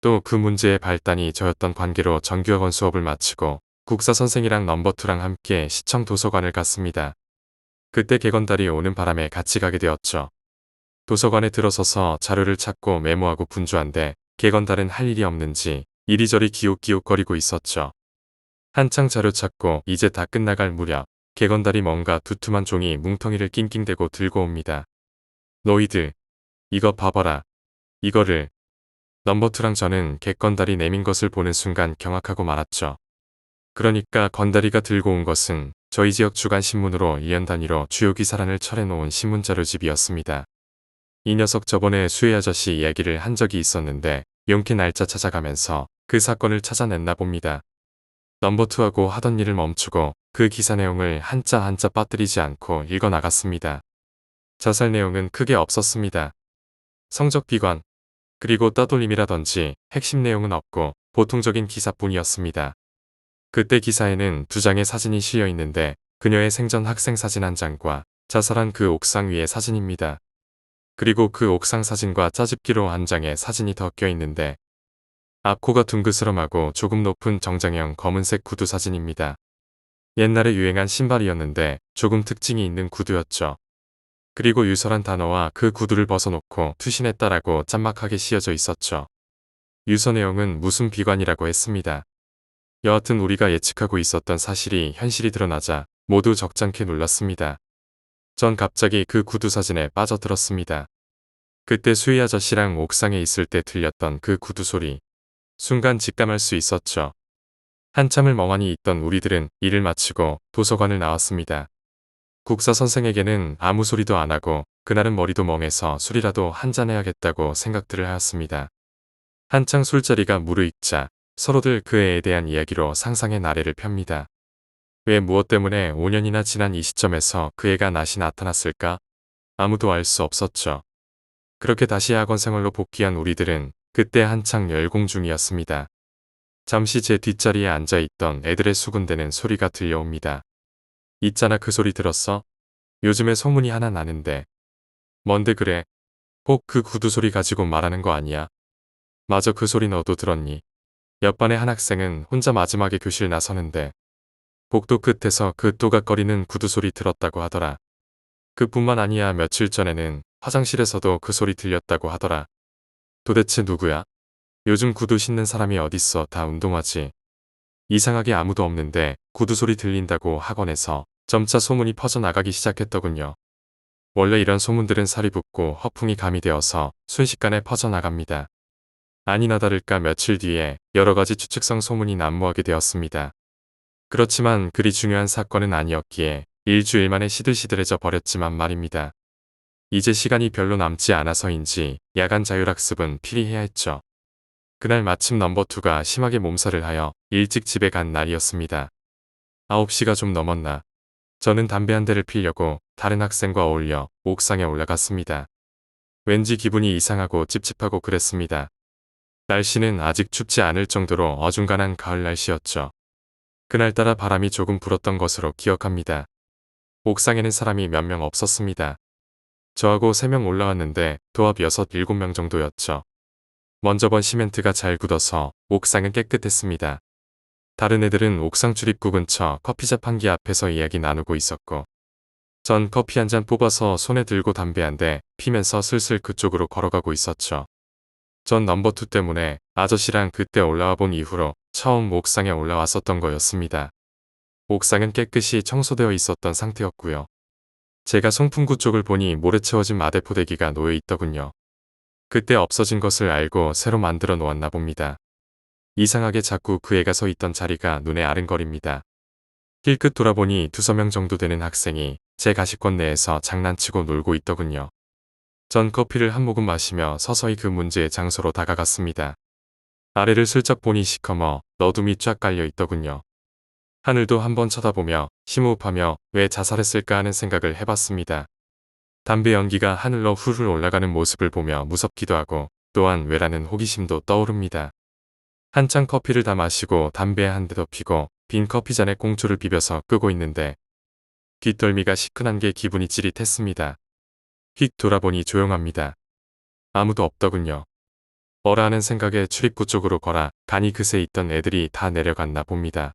또 그 문제의 발단이 저였던 관계로 정규학원 수업을 마치고 국사 선생이랑 넘버2랑 함께 시청도서관을 갔습니다. 그때 개건달이 오는 바람에 같이 가게 되었죠. 도서관에 들어서서 자료를 찾고 메모하고 분주한데 개건달은 할 일이 없는지 이리저리 기웃기웃거리고 있었죠. 한창 자료 찾고 이제 다 끝나갈 무렵 개건달이 뭔가 두툼한 종이 뭉텅이를 낑낑대고 들고 옵니다. 너희들 이거 봐봐라. 이거를. 넘버2랑 저는 개건달이 내민 것을 보는 순간 경악하고 말았죠. 그러니까 건달이가 들고 온 것은 저희 지역 주간 신문으로 1년 단위로 주요 기사란을 철해놓은 신문자료집이었습니다. 이 녀석 저번에 수혜 아저씨 이야기를 한 적이 있었는데 용케 날짜 찾아가면서 그 사건을 찾아냈나 봅니다. 넘버2하고 하던 일을 멈추고 그 기사 내용을 한자 한자 빠뜨리지 않고 읽어나갔습니다. 자살 내용은 크게 없었습니다. 성적 비관, 그리고 따돌림이라든지 핵심 내용은 없고 보통적인 기사뿐이었습니다. 그때 기사에는 2장의 사진이 실려 있는데 그녀의 생전 학생 사진 한 장과 자살한 그 옥상 위의 사진입니다. 그리고 그 옥상 사진과 짜집기로 한 장의 사진이 더 껴있는데 앞코가 둥그스름하고 조금 높은 정장형 검은색 구두 사진입니다. 옛날에 유행한 신발이었는데 조금 특징이 있는 구두였죠. 그리고 유서란 단어와 그 구두를 벗어놓고 투신했다라고 짤막하게 씌어져 있었죠. 유서 내용은 무슨 비관이라고 했습니다. 여하튼 우리가 예측하고 있었던 사실이 현실이 드러나자 모두 적잖게 놀랐습니다. 전 갑자기 그 구두 사진에 빠져들었습니다. 그때 수희 아저씨랑 옥상에 있을 때 들렸던 그 구두 소리. 순간 직감할 수 있었죠. 한참을 멍하니 있던 우리들은 일을 마치고 도서관을 나왔습니다. 국사 선생에게는 아무 소리도 안 하고 그날은 머리도 멍해서 술이라도 한잔해야겠다고 생각들을 하였습니다. 한창 술자리가 무르익자 서로들 그 애에 대한 이야기로 상상의 나래를 펴니다. 왜 무엇 때문에 5년이나 지난 이 시점에서 그 애가 다시 나타났을까? 아무도 알 수 없었죠. 그렇게 다시 학원 생활로 복귀한 우리들은 그때 한창 열공 중이었습니다. 잠시 제 뒷자리에 앉아있던 애들의 수군대는 소리가 들려옵니다. 있잖아 그 소리 들었어? 요즘에 소문이 하나 나는데. 뭔데 그래? 혹 그 구두 소리 가지고 말하는 거 아니야? 맞아 그 소리 너도 들었니? 옆반의 한 학생은 혼자 마지막에 교실 나서는데 복도 끝에서 그 또각거리는 구두 소리 들었다고 하더라. 그뿐만 아니야 며칠 전에는 화장실에서도 그 소리 들렸다고 하더라. 도대체 누구야? 요즘 구두 신는 사람이 어딨어 다 운동하지. 이상하게 아무도 없는데 구두 소리 들린다고 학원에서 점차 소문이 퍼져나가기 시작했더군요. 원래 이런 소문들은 살이 붙고 허풍이 가미되어서 순식간에 퍼져나갑니다. 아니나 다를까 며칠 뒤에 여러 가지 추측성 소문이 난무하게 되었습니다. 그렇지만 그리 중요한 사건은 아니었기에 일주일 만에 시들시들해져 버렸지만 말입니다. 이제 시간이 별로 남지 않아서인지 야간 자율학습은 필히 해야 했죠. 그날 마침 넘버2가 심하게 몸살을 하여 일찍 집에 간 날이었습니다. 9시가 좀 넘었나. 저는 담배 한 대를 피려고 다른 학생과 어울려 옥상에 올라갔습니다. 왠지 기분이 이상하고 찝찝하고 그랬습니다. 날씨는 아직 춥지 않을 정도로 어중간한 가을 날씨였죠. 그날따라 바람이 조금 불었던 것으로 기억합니다. 옥상에는 사람이 몇 명 없었습니다. 저하고 3명 올라왔는데 도합 6, 7명 정도였죠. 먼저 번 시멘트가 잘 굳어서 옥상은 깨끗했습니다. 다른 애들은 옥상 출입구 근처 커피숍 한 개 앞에서 이야기 나누고 있었고 전 커피 한 잔 뽑아서 손에 들고 담배 한 대 피면서 슬슬 그쪽으로 걸어가고 있었죠. 전 넘버2 때문에 아저씨랑 그때 올라와 본 이후로 처음 옥상에 올라왔었던 거였습니다. 옥상은 깨끗이 청소되어 있었던 상태였고요. 제가 송풍구 쪽을 보니 모래 채워진 마대포대기가 놓여 있더군요. 그때 없어진 것을 알고 새로 만들어 놓았나 봅니다. 이상하게 자꾸 그 애가 서 있던 자리가 눈에 아른거립니다. 힐끗 돌아보니 2~3명 정도 되는 학생이 제 가시권 내에서 장난치고 놀고 있더군요. 전 커피를 한 모금 마시며 서서히 그 문제의 장소로 다가갔습니다. 아래를 슬쩍 보니 시커머 너둠이 쫙 깔려 있더군요. 하늘도 한번 쳐다보며 심호흡하며 왜 자살했을까 하는 생각을 해봤습니다. 담배 연기가 하늘로 훌훌 올라가는 모습을 보며 무섭기도 하고 또한 왜라는 호기심도 떠오릅니다. 한창 커피를 다 마시고 담배 한 대 더 피고 빈 커피잔에 꽁초를 비벼서 끄고 있는데 뒷덜미가 시큰한 게 기분이 찌릿했습니다. 휙 돌아보니 조용합니다. 아무도 없더군요. 뭐라 하는 생각에 출입구 쪽으로 걸어 가니 그새 있던 애들이 다 내려갔나 봅니다.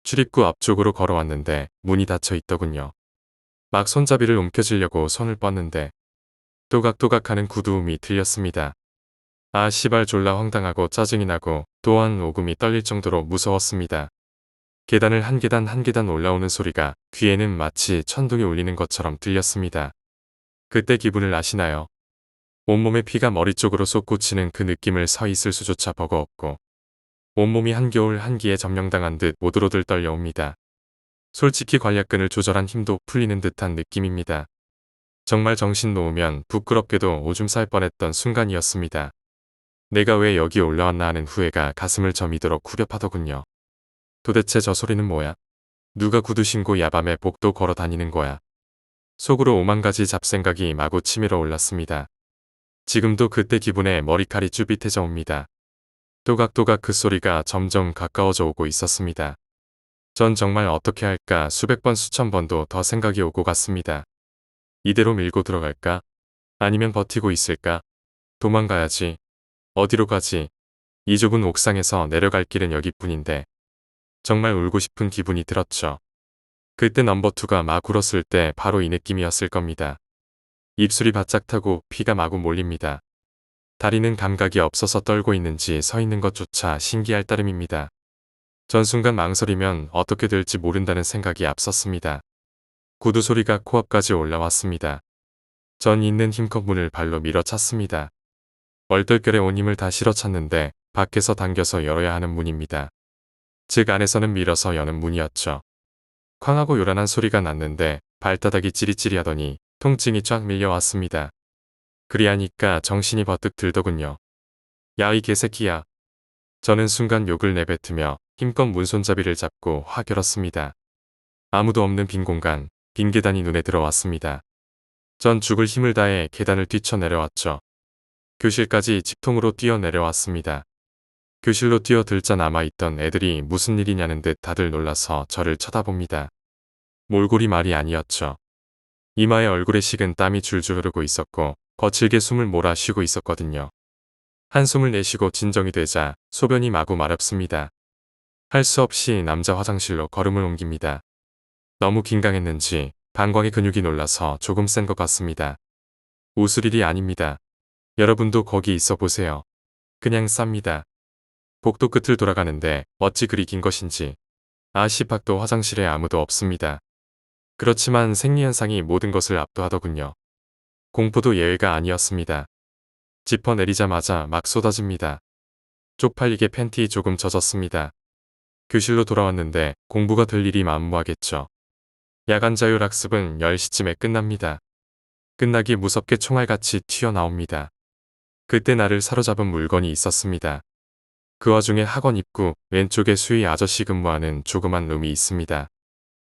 출입구 앞쪽으로 걸어왔는데 문이 닫혀 있더군요. 막 손잡이를 움켜쥐려고 손을 뻗는데 또각또각하는 구두음이 들렸습니다. 아 시발 졸라 황당하고 짜증이 나고 또한 오금이 떨릴 정도로 무서웠습니다. 계단을 한 계단 한 계단 올라오는 소리가 귀에는 마치 천둥이 울리는 것처럼 들렸습니다. 그때 기분을 아시나요? 온몸에 피가 머리 쪽으로 쏙 꽂히는 그 느낌을 서 있을 수조차 버거웠고 온몸이 한겨울 한기에 점령당한 듯 오들오들 떨려옵니다. 솔직히 관략근을 조절한 힘도 풀리는 듯한 느낌입니다. 정말 정신 놓으면 부끄럽게도 오줌 쌀 뻔했던 순간이었습니다. 내가 왜 여기 올라왔나 하는 후회가 가슴을 저미도록 후벼파더군요. 도대체 저 소리는 뭐야? 누가 구두 신고 야밤에 복도 걸어 다니는 거야? 속으로 오만 가지 잡생각이 마구 치밀어 올랐습니다. 지금도 그때 기분에 머리칼이 쭈빗해져 옵니다. 또각또각 그 소리가 점점 가까워져 오고 있었습니다. 전 정말 어떻게 할까 수백 번 수천 번도 더 생각이 오고 갔습니다. 이대로 밀고 들어갈까? 아니면 버티고 있을까? 도망가야지. 어디로 가지? 이 좁은 옥상에서 내려갈 길은 여기뿐인데. 정말 울고 싶은 기분이 들었죠. 그때 넘버2가 막 울었을 때 바로 이 느낌이었을 겁니다. 입술이 바짝 타고 피가 마구 몰립니다. 다리는 감각이 없어서 떨고 있는지 서 있는 것조차 신기할 따름입니다. 전 순간 망설이면 어떻게 될지 모른다는 생각이 앞섰습니다. 구두 소리가 코앞까지 올라왔습니다. 전 있는 힘껏 문을 발로 밀어찼습니다. 얼떨결에 온 힘을 다 실어찼는데 밖에서 당겨서 열어야 하는 문입니다. 즉 안에서는 밀어서 여는 문이었죠. 쾅하고 요란한 소리가 났는데 발바닥이 찌릿찌릿하더니 통증이 쫙 밀려왔습니다. 그리하니까 정신이 버뜩 들더군요. 야 이 개새끼야. 저는 순간 욕을 내뱉으며 힘껏 문손잡이를 잡고 확 열었습니다. 아무도 없는 빈 공간, 빈 계단이 눈에 들어왔습니다. 전 죽을 힘을 다해 계단을 뛰쳐내려왔죠. 교실까지 직통으로 뛰어내려왔습니다. 교실로 뛰어들자 남아있던 애들이 무슨 일이냐는 듯 다들 놀라서 저를 쳐다봅니다. 몰골이 말이 아니었죠. 이마에 얼굴에 식은 땀이 줄줄 흐르고 있었고 거칠게 숨을 몰아쉬고 있었거든요. 한숨을 내쉬고 진정이 되자 소변이 마구 마렵습니다. 할 수 없이 남자 화장실로 걸음을 옮깁니다. 너무 긴강했는지 방광의 근육이 놀라서 조금 센 것 같습니다. 웃을 일이 아닙니다. 여러분도 거기 있어 보세요. 그냥 쌉니다. 복도 끝을 돌아가는데 어찌 그리 긴 것인지. 아시박도 화장실에 아무도 없습니다. 그렇지만 생리현상이 모든 것을 압도하더군요. 공포도 예외가 아니었습니다. 지퍼 내리자마자 막 쏟아집니다. 쪽팔리게 팬티 조금 젖었습니다. 교실로 돌아왔는데 공부가 될 일이 만무하겠죠. 야간 자율학습은 10시쯤에 끝납니다. 끝나기 무섭게 총알같이 튀어나옵니다. 그때 나를 사로잡은 물건이 있었습니다. 그 와중에 학원 입구 왼쪽에 수의 아저씨 근무하는 조그만 룸이 있습니다.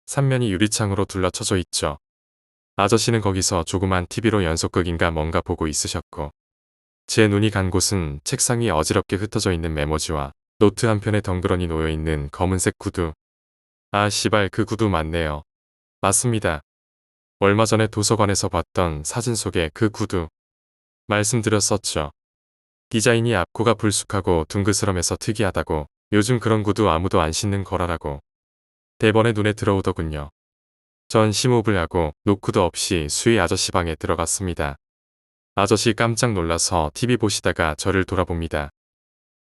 3면이 유리창으로 둘러쳐져 있죠. 아저씨는 거기서 조그만 TV로 연속극인가 뭔가 보고 있으셨고, 제 눈이 간 곳은 책상 위에 어지럽게 흩어져 있는 메모지와 노트 한 편에 덩그러니 놓여있는 검은색 구두. 아 씨발, 그 구두 맞네요. 맞습니다. 얼마 전에 도서관에서 봤던 사진 속의 그 구두. 말씀드렸었죠. 디자인이 앞코가 불쑥하고 둥그스름해서 특이하다고. 요즘 그런 구두 아무도 안 신는 거라라고. 대번에 눈에 들어오더군요. 전 심호흡을 하고 노크도 없이 수의 아저씨 방에 들어갔습니다. 아저씨 깜짝 놀라서 TV 보시다가 저를 돌아봅니다.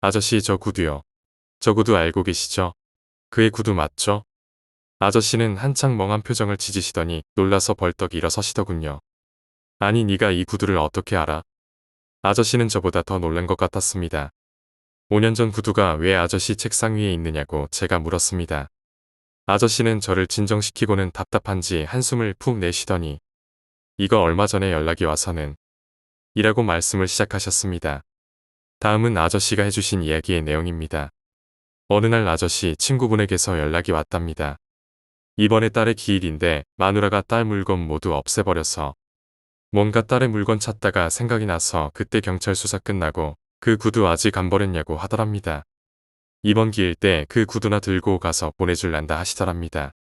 아저씨, 저 구두요. 저 구두 알고 계시죠? 그의 구두 맞죠? 아저씨는 한창 멍한 표정을 지지시더니 놀라서 벌떡 일어서시더군요. 아니, 네가 이 구두를 어떻게 알아? 아저씨는 저보다 더 놀란 것 같았습니다. 5년 전 구두가 왜 아저씨 책상 위에 있느냐고 제가 물었습니다. 아저씨는 저를 진정시키고는 답답한지 한숨을 푹 내쉬더니 이거 얼마 전에 연락이 와서는 이라고 말씀을 시작하셨습니다. 다음은 아저씨가 해주신 이야기의 내용입니다. 어느 날 아저씨 친구분에게서 연락이 왔답니다. 이번에 딸의 기일인데 마누라가 딸 물건 모두 없애버려서 뭔가 딸의 물건 찾다가 생각이 나서 그때 경찰 수사 끝나고 그 구두 아직 안 버렸냐고 하더랍니다. 이번 기일 때 그 구두나 들고 가서 보내줄란다 하시더랍니다.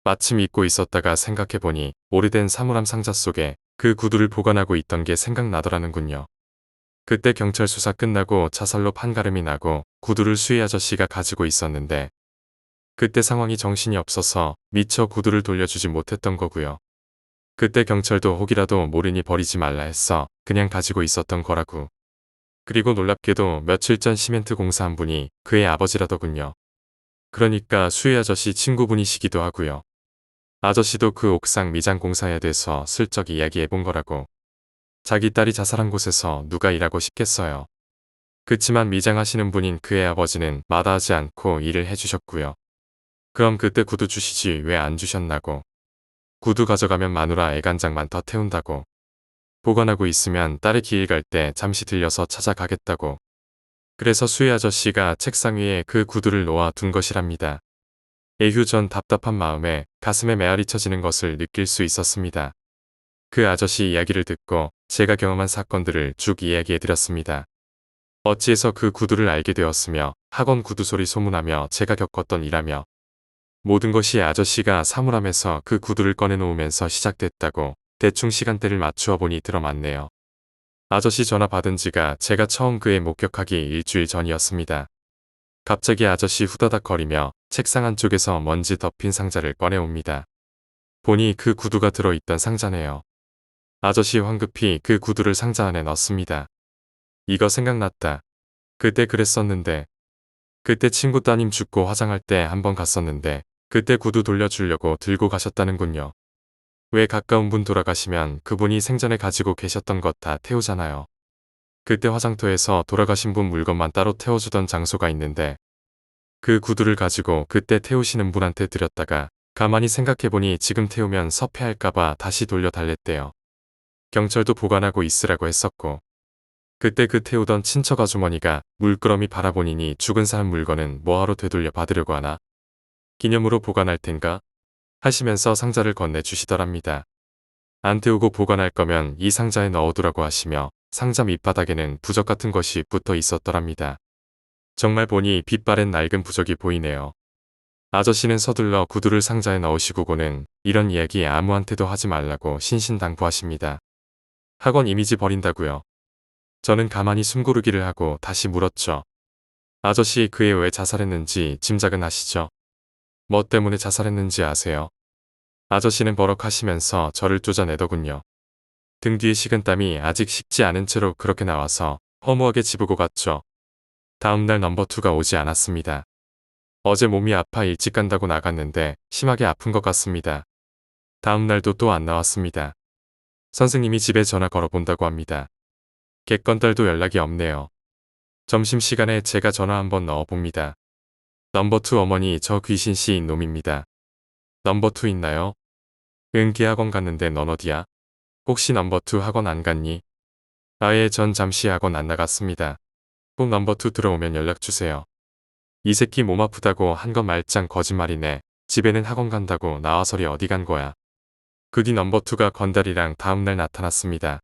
마침 잊고 있었다가 생각해보니 오래된 사물함 상자 속에 그 구두를 보관하고 있던 게 생각나더라는군요. 그때 경찰 수사 끝나고 자살로 판가름이 나고 구두를 수의 아저씨가 가지고 있었는데 그때 상황이 정신이 없어서 미처 구두를 돌려주지 못했던 거고요. 그때 경찰도 혹이라도 모르니 버리지 말라 했어 그냥 가지고 있었던 거라고. 그리고 놀랍게도 며칠 전 시멘트 공사한 분이 그의 아버지라더군요. 그러니까 수의 아저씨 친구분이시기도 하고요. 아저씨도 그 옥상 미장 공사해야 돼서 슬쩍 이야기해 본 거라고. 자기 딸이 자살한 곳에서 누가 일하고 싶겠어요. 그치만 미장하시는 분인 그의 아버지는 마다하지 않고 일을 해주셨고요. 그럼 그때 구두 주시지 왜 안 주셨나고. 구두 가져가면 마누라 애간장만 더 태운다고. 보관하고 있으면 딸의 기일 갈 때 잠시 들려서 찾아가겠다고. 그래서 수의 아저씨가 책상 위에 그 구두를 놓아 둔 것이랍니다. 에휴, 전 답답한 마음에 가슴에 메아리 쳐지는 것을 느낄 수 있었습니다. 그 아저씨 이야기를 듣고 제가 경험한 사건들을 쭉 이야기해 드렸습니다. 어찌해서 그 구두를 알게 되었으며 학원 구두 소리 소문하며 제가 겪었던 일하며 모든 것이 아저씨가 사물함에서 그 구두를 꺼내놓으면서 시작됐다고 대충 시간대를 맞추어 보니 들어맞네요. 아저씨 전화 받은 지가 제가 처음 그의 목격하기 일주일 전이었습니다. 갑자기 아저씨 후다닥 거리며 책상 한쪽에서 먼지 덮인 상자를 꺼내옵니다. 보니 그 구두가 들어있던 상자네요. 아저씨 황급히 그 구두를 상자 안에 넣습니다. 이거 생각났다. 그때 그랬었는데. 그때 친구 따님 죽고 화장할 때 한번 갔었는데 그때 구두 돌려주려고 들고 가셨다는군요. 왜 가까운 분 돌아가시면 그분이 생전에 가지고 계셨던 것 다 태우잖아요. 그때 화장터에서 돌아가신 분 물건만 따로 태워주던 장소가 있는데 그 구두를 가지고 그때 태우시는 분한테 드렸다가 가만히 생각해보니 지금 태우면 섭해할까봐 다시 돌려달랬대요. 경찰도 보관하고 있으라고 했었고 그때 그 태우던 친척 아주머니가 물끄러미 바라보니니 죽은 사람 물건은 뭐하러 되돌려 받으려고 하나? 기념으로 보관할 텐가? 하시면서 상자를 건네주시더랍니다. 안 태우고 보관할 거면 이 상자에 넣어두라고 하시며 상자 밑바닥에는 부적 같은 것이 붙어 있었더랍니다. 정말 보니 빛바랜 낡은 부적이 보이네요. 아저씨는 서둘러 구두를 상자에 넣으시고는 이런 이야기 아무한테도 하지 말라고 신신당부하십니다. 학원 이미지 버린다고요. 저는 가만히 숨고르기를 하고 다시 물었죠. 아저씨, 그애 왜 자살했는지 짐작은 하시죠? 뭐 때문에 자살했는지 아세요? 아저씨는 버럭하시면서 저를 쫓아내더군요. 등 뒤에 식은땀이 아직 식지 않은 채로 그렇게 나와서 허무하게 집으고 갔죠. 다음날 넘버2가 오지 않았습니다. 어제 몸이 아파 일찍 간다고 나갔는데 심하게 아픈 것 같습니다. 다음 날도 또 안 나왔습니다. 선생님이 집에 전화 걸어본다고 합니다. 객건달도 연락이 없네요. 점심시간에 제가 전화 한번 넣어봅니다. 넘버2 어머니, 저 귀신씨 놈입니다. 넘버2 있나요? 응, 걔 학원 갔는데 넌 어디야? 혹시 넘버2 학원 안 갔니? 아예 전 잠시 학원 안 나갔습니다. 꼭 넘버2 들어오면 연락주세요. 이 새끼 몸 아프다고 한 건 말짱 거짓말이네. 집에는 학원 간다고 나와서리 어디 간 거야. 그 뒤 넘버2가 건달이랑 다음날 나타났습니다.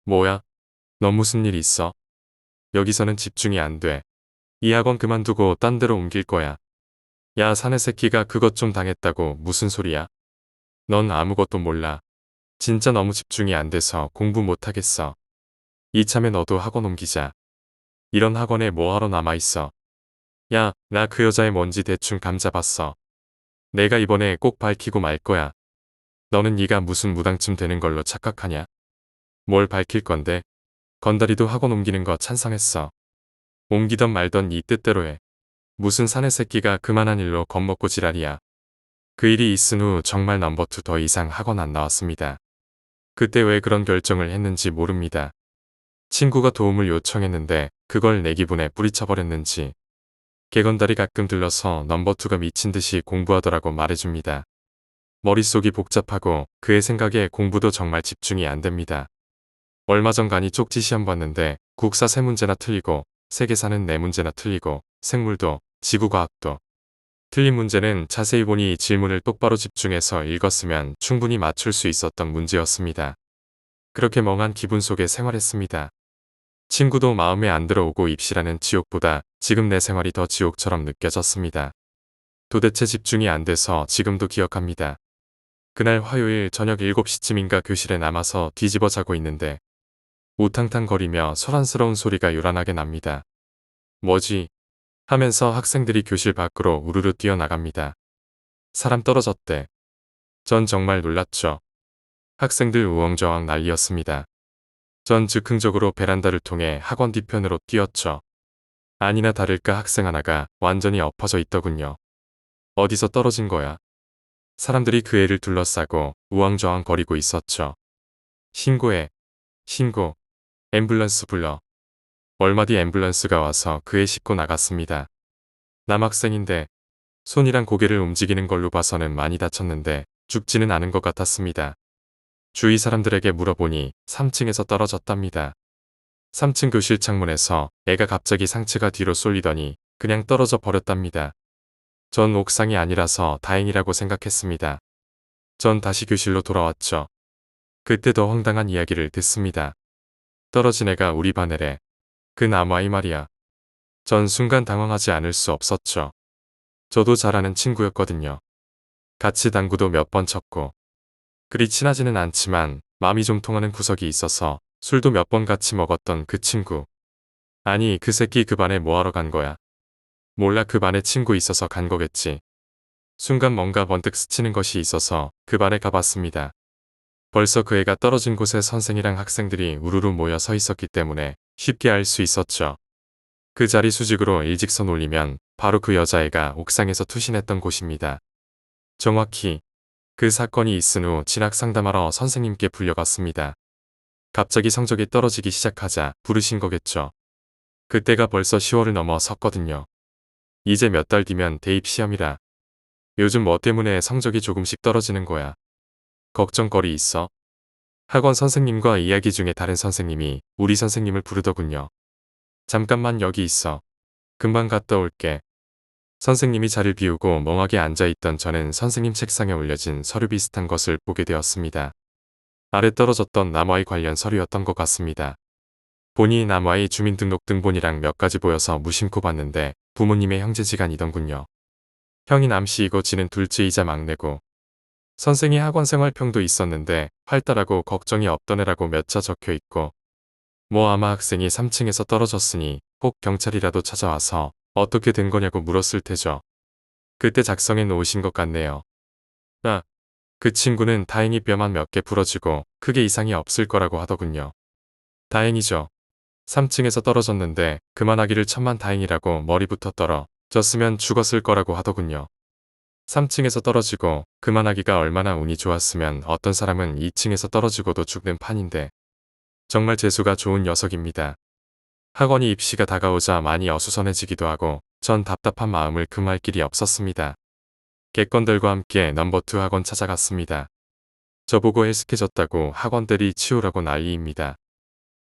뭐야? 너 무슨 일 있어? 여기서는 집중이 안 돼. 이 학원 그만두고 딴 데로 옮길 거야. 야, 사내 새끼가 그것 좀 당했다고 무슨 소리야? 넌 아무것도 몰라. 진짜 너무 집중이 안 돼서 공부 못 하겠어. 이참에 너도 학원 옮기자. 이런 학원에 뭐하러 남아있어. 야, 나 그 여자의 뭔지 대충 감잡았어. 내가 이번에 꼭 밝히고 말 거야. 너는 네가 무슨 무당쯤 되는 걸로 착각하냐? 뭘 밝힐 건데? 건달이도 학원 옮기는 거 찬성했어. 옮기던 말던 네 뜻대로 해. 무슨 사내 새끼가 그만한 일로 겁먹고 지랄이야. 그 일이 있은 후 정말 넘버2 더 이상 학원 안 나왔습니다. 그때 왜 그런 결정을 했는지 모릅니다. 친구가 도움을 요청했는데 그걸 내 기분에 뿌리쳐버렸는지. 개건달이 가끔 들러서 넘버2가 미친 듯이 공부하더라고 말해줍니다. 머릿속이 복잡하고 그의 생각에 공부도 정말 집중이 안 됩니다. 얼마 전 간이 쪽지 시험 봤는데 국사 3문제나 틀리고 세계사는 4문제나 틀리고 생물도 지구과학도 틀린 문제는 자세히 보니 질문을 똑바로 집중해서 읽었으면 충분히 맞출 수 있었던 문제였습니다. 그렇게 멍한 기분 속에 생활했습니다. 친구도 마음에 안 들어오고 입시라는 지옥보다 지금 내 생활이 더 지옥처럼 느껴졌습니다. 도대체 집중이 안 돼서 지금도 기억합니다. 그날 화요일 저녁 7시쯤인가 교실에 남아서 뒤집어 자고 있는데 우탕탕거리며 소란스러운 소리가 요란하게 납니다. 뭐지? 하면서 학생들이 교실 밖으로 우르르 뛰어나갑니다. 사람 떨어졌대. 전 정말 놀랐죠. 학생들 우왕좌왕 난리였습니다. 전 즉흥적으로 베란다를 통해 학원 뒤편으로 뛰었죠. 아니나 다를까 학생 하나가 완전히 엎어져 있더군요. 어디서 떨어진 거야? 사람들이 그 애를 둘러싸고 우왕좌왕 거리고 있었죠. 신고해. 신고. 앰뷸런스 불러. 얼마 뒤 앰뷸런스가 와서 그 애 싣고 나갔습니다. 남학생인데 손이랑 고개를 움직이는 걸로 봐서는 많이 다쳤는데 죽지는 않은 것 같았습니다. 주위 사람들에게 물어보니 3층에서 떨어졌답니다. 3층 교실 창문에서 애가 갑자기 상체가 뒤로 쏠리더니 그냥 떨어져 버렸답니다. 전 옥상이 아니라서 다행이라고 생각했습니다. 전 다시 교실로 돌아왔죠. 그때 더 황당한 이야기를 듣습니다. 떨어진 애가 우리 반 애래. 그 남아이 말이야. 전 순간 당황하지 않을 수 없었죠. 저도 잘 아는 친구였거든요. 같이 당구도 몇 번 쳤고 그리 친하지는 않지만 마음이 좀 통하는 구석이 있어서 술도 몇 번 같이 먹었던 그 친구. 아니 그 새끼 그 반에 뭐하러 간 거야? 몰라 그 반에 친구 있어서 간 거겠지. 순간 뭔가 번뜩 스치는 것이 있어서 그 반에 가봤습니다. 벌써 그 애가 떨어진 곳에 선생이랑 학생들이 우르르 모여 서 있었기 때문에 쉽게 알 수 있었죠. 그 자리 수직으로 일직선 올리면 바로 그 여자애가 옥상에서 투신했던 곳입니다. 정확히 그 사건이 있은 후 진학 상담하러 선생님께 불려갔습니다. 갑자기 성적이 떨어지기 시작하자 부르신 거겠죠. 그때가 벌써 10월을 넘어섰거든요. 이제 몇 달 뒤면 대입 시험이라. 요즘 뭐 때문에 성적이 조금씩 떨어지는 거야. 걱정거리 있어? 학원 선생님과 이야기 중에 다른 선생님이 우리 선생님을 부르더군요. 잠깐만 여기 있어. 금방 갔다 올게. 선생님이 자리를 비우고 멍하게 앉아있던 저는 선생님 책상에 올려진 서류 비슷한 것을 보게 되었습니다. 아래 떨어졌던 남아이 관련 서류였던 것 같습니다. 보니 남아이 주민등록등본이랑 몇 가지 보여서 무심코 봤는데 부모님의 형제지간이던군요. 형이 남씨이고 지는 둘째이자 막내고 선생이 학원생활평도 있었는데 활달하고 걱정이 없던 애라고 몇 자 적혀 있고 뭐 아마 학생이 3층에서 떨어졌으니 꼭 경찰이라도 찾아와서 어떻게 된 거냐고 물었을 테죠. 그때 작성해 놓으신 것 같네요. 아, 그 친구는 다행히 뼈만 몇 개 부러지고 크게 이상이 없을 거라고 하더군요. 다행이죠. 3층에서 떨어졌는데 그만하기를 천만 다행이라고 머리부터 떨어졌으면 죽었을 거라고 하더군요. 3층에서 떨어지고 그만하기가 얼마나 운이 좋았으면 어떤 사람은 2층에서 떨어지고도 죽는 판인데 정말 재수가 좋은 녀석입니다. 학원이 입시가 다가오자 많이 어수선해지기도 하고 전 답답한 마음을 금할 길이 없었습니다. 객건들과 함께 넘버2 학원 찾아갔습니다. 저보고 헬스케졌다고 학원들이 치우라고 난리입니다.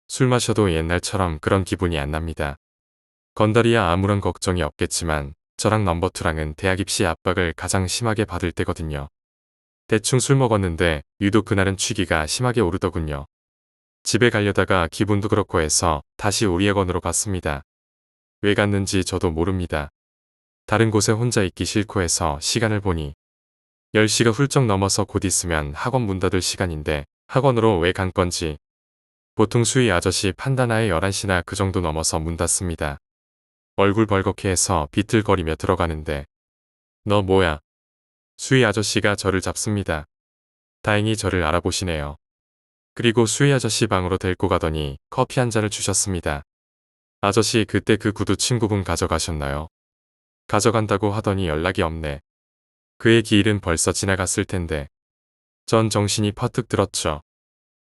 술 마셔도 옛날처럼 그런 기분이 안 납니다. 건달이야 아무런 걱정이 없겠지만 저랑 넘버2랑은 대학 입시 압박을 가장 심하게 받을 때거든요. 대충 술 먹었는데 유독 그날은 취기가 심하게 오르더군요. 집에 가려다가 기분도 그렇고 해서 다시 우리 학원으로 갔습니다. 왜 갔는지 저도 모릅니다. 다른 곳에 혼자 있기 싫고 해서 시간을 보니 10시가 훌쩍 넘어서 곧 있으면 학원 문 닫을 시간인데 학원으로 왜 간 건지. 보통 수희 아저씨 판단하에 11시나 그 정도 넘어서 문 닫습니다. 얼굴 벌겋게 해서 비틀거리며 들어가는데 너 뭐야? 수희 아저씨가 저를 잡습니다. 다행히 저를 알아보시네요. 그리고 수희 아저씨 방으로 데리고 가더니 커피 한 잔을 주셨습니다. 아저씨 그때 그 구두 친구분 가져가셨나요? 가져간다고 하더니 연락이 없네. 그의 기일은 벌써 지나갔을 텐데. 전 정신이 퍼뜩 들었죠.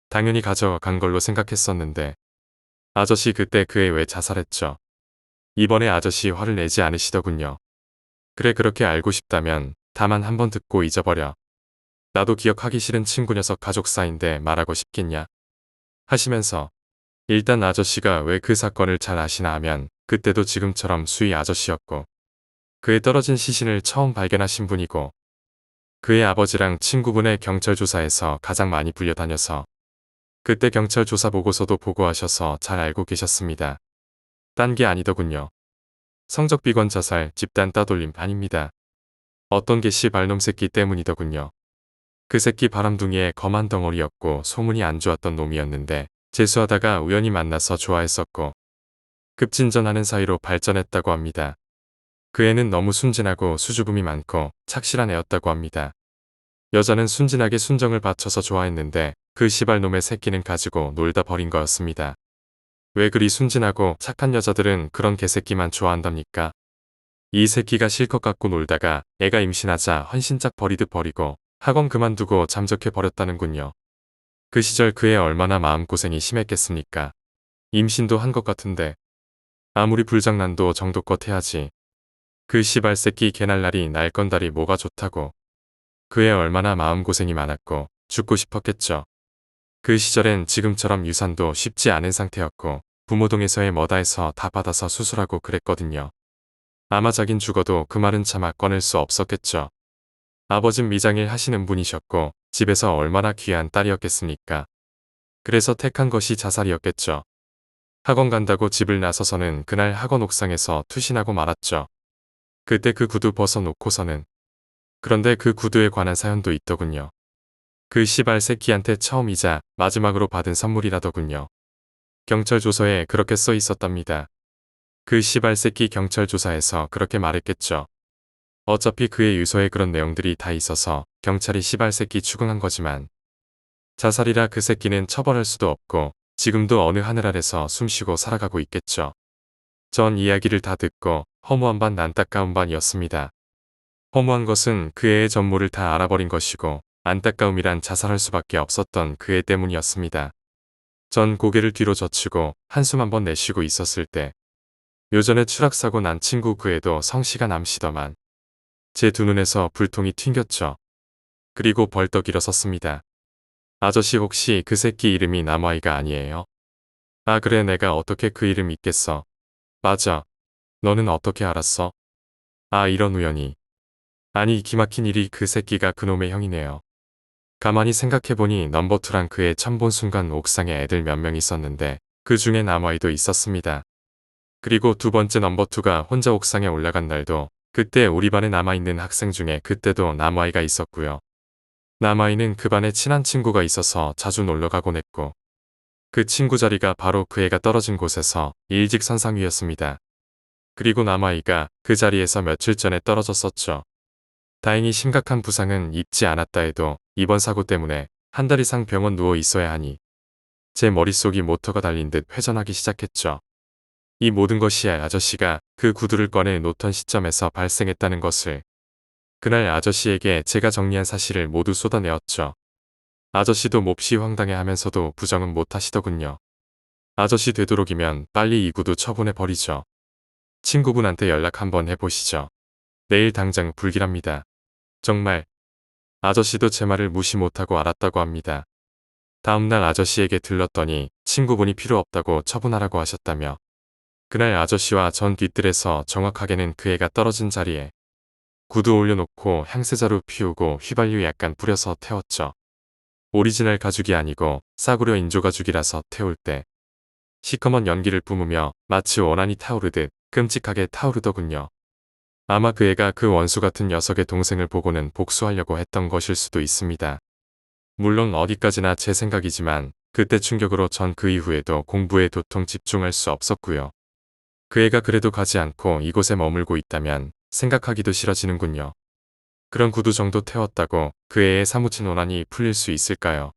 당연히 가져간 걸로 생각했었는데. 아저씨 그때 그 애 왜 자살했죠? 이번에 아저씨 화를 내지 않으시더군요. 그래 그렇게 알고 싶다면 다만 한번 듣고 잊어버려. 나도 기억하기 싫은 친구 녀석 가족 사이인데 말하고 싶겠냐? 하시면서 일단 아저씨가 왜 그 사건을 잘 아시나 하면 그때도 지금처럼 수희 아저씨였고 그의 떨어진 시신을 처음 발견하신 분이고 그의 아버지랑 친구분의 경찰 조사에서 가장 많이 불려다녀서 그때 경찰 조사 보고서도 보고하셔서 잘 알고 계셨습니다. 딴 게 아니더군요. 성적 비관 자살, 집단 따돌림 아닙니다. 어떤 개씨 발놈 새끼 때문이더군요. 그 새끼 바람둥이의 검한 덩어리였고 소문이 안 좋았던 놈이었는데 재수하다가 우연히 만나서 좋아했었고 급진전하는 사이로 발전했다고 합니다. 그 애는 너무 순진하고 수줍음이 많고 착실한 애였다고 합니다. 여자는 순진하게 순정을 바쳐서 좋아했는데 그 시발놈의 새끼는 가지고 놀다 버린 거였습니다. 왜 그리 순진하고 착한 여자들은 그런 개새끼만 좋아한답니까? 이 새끼가 실컷 갖고 놀다가 애가 임신하자 헌신짝 버리듯 버리고 학원 그만두고 잠적해 버렸다는군요. 그 시절 그애 얼마나 마음고생이 심했겠습니까? 임신도 한 것 같은데 아무리 불장난도 정도껏 해야지. 그 시발 새끼 개날라리 날 건달이 뭐가 좋다고. 그애 얼마나 마음고생이 많았고 죽고 싶었겠죠. 그 시절엔 지금처럼 유산도 쉽지 않은 상태였고 부모동에서의 뭐다해서 다 받아서 수술하고 그랬거든요. 아마 자긴 죽어도 그 말은 차마 꺼낼 수 없었겠죠. 아버진 미장일 하시는 분이셨고 집에서 얼마나 귀한 딸이었겠습니까. 그래서 택한 것이 자살이었겠죠. 학원 간다고 집을 나서서는 그날 학원 옥상에서 투신하고 말았죠. 그때 그 구두 벗어놓고서는. 그런데 그 구두에 관한 사연도 있더군요. 그 시발 새끼한테 처음이자 마지막으로 받은 선물이라더군요. 경찰 조서에 그렇게 써 있었답니다. 그 시발 새끼 경찰 조사에서 그렇게 말했겠죠. 어차피 그의 유서에 그런 내용들이 다 있어서 경찰이 시발 새끼 추궁한 거지만 자살이라 그 새끼는 처벌할 수도 없고 지금도 어느 하늘 아래서 숨쉬고 살아가고 있겠죠. 전 이야기를 다 듣고 허무한 반 안타까운 반이었습니다. 허무한 것은 그 애의 전모를 다 알아버린 것이고 안타까움이란 자살할 수밖에 없었던 그 애 때문이었습니다. 전 고개를 뒤로 젖히고 한숨 한번 내쉬고 있었을 때 요전에 추락사고 난 친구 그 애도 성씨가 남시더만 제 두 눈에서 불통이 튕겼죠. 그리고 벌떡 일어섰습니다. 아저씨 혹시 그 새끼 이름이 남아이가 아니에요? 아 그래 내가 어떻게 그 이름 잊겠어. 맞아. 너는 어떻게 알았어? 아 이런 우연이. 아니 기막힌 일이 그 새끼가 그놈의 형이네요. 가만히 생각해보니 넘버2랑 그애 처음 본 순간 옥상에 애들 몇 명 있었는데 그 중에 남아이도 있었습니다. 그리고 두 번째 넘버2가 혼자 옥상에 올라간 날도 그때 우리 반에 남아있는 학생 중에 그때도 남아이가 있었고요. 남아이는 그 반에 친한 친구가 있어서 자주 놀러가곤 했고 그 친구 자리가 바로 그 애가 떨어진 곳에서 일직선상 위였습니다. 그리고 남아이가 그 자리에서 며칠 전에 떨어졌었죠. 다행히 심각한 부상은 입지 않았다 해도 이번 사고 때문에 한 달 이상 병원 누워 있어야 하니 제 머릿속이 모터가 달린 듯 회전하기 시작했죠. 이 모든 것이 아저씨가 그 구두를 꺼내 놓던 시점에서 발생했다는 것을. 그날 아저씨에게 제가 정리한 사실을 모두 쏟아내었죠. 아저씨도 몹시 황당해하면서도 부정은 못하시더군요. 아저씨 되도록이면 빨리 이 구두 처분해 버리죠. 친구분한테 연락 한번 해보시죠. 내일 당장 불길합니다. 정말 아저씨도 제 말을 무시 못하고 알았다고 합니다. 다음날 아저씨에게 들렀더니 친구분이 필요 없다고 처분하라고 하셨다며 그날 아저씨와 전 뒤뜰에서 정확하게는 그 애가 떨어진 자리에 구두 올려놓고 향세자루 피우고 휘발유 약간 뿌려서 태웠죠. 오리지널 가죽이 아니고 싸구려 인조 가죽이라서 태울 때 시커먼 연기를 뿜으며 마치 원한이 타오르듯 끔찍하게 타오르더군요. 아마 그 애가 그 원수 같은 녀석의 동생을 보고는 복수하려고 했던 것일 수도 있습니다. 물론 어디까지나 제 생각이지만 그때 충격으로 전 그 이후에도 공부에 도통 집중할 수 없었고요. 그 애가 그래도 가지 않고 이곳에 머물고 있다면 생각하기도 싫어지는군요. 그런 구두 정도 태웠다고 그 애의 사무친 원한이 풀릴 수 있을까요?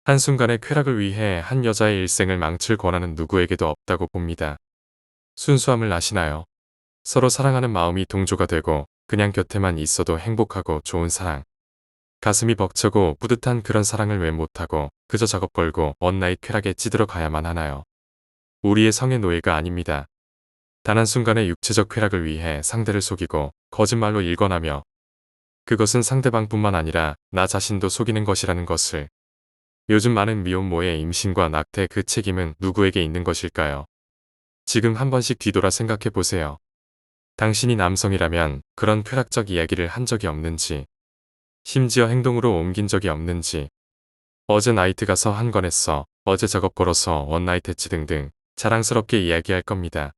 한순간의 쾌락을 위해 한 여자의 일생을 망칠 권한은 누구에게도 없다고 봅니다. 순수함을 아시나요? 서로 사랑하는 마음이 동조가 되고 그냥 곁에만 있어도 행복하고 좋은 사랑. 가슴이 벅차고 뿌듯한 그런 사랑을 왜 못하고 그저 작업 걸고 원나잇 쾌락에 찌들어 가야만 하나요? 우리의 성의 노예가 아닙니다. 단 한순간의 육체적 쾌락을 위해 상대를 속이고 거짓말로 일관하며 그것은 상대방뿐만 아니라 나 자신도 속이는 것이라는 것을. 요즘 많은 미혼모의 임신과 낙태 그 책임은 누구에게 있는 것일까요? 지금 한 번씩 뒤돌아 생각해 보세요. 당신이 남성이라면 그런 쾌락적 이야기를 한 적이 없는지, 심지어 행동으로 옮긴 적이 없는지, 어제 나이트 가서 한 건 했어, 어제 작업 걸어서 원나잇 했지 등등 자랑스럽게 이야기할 겁니다.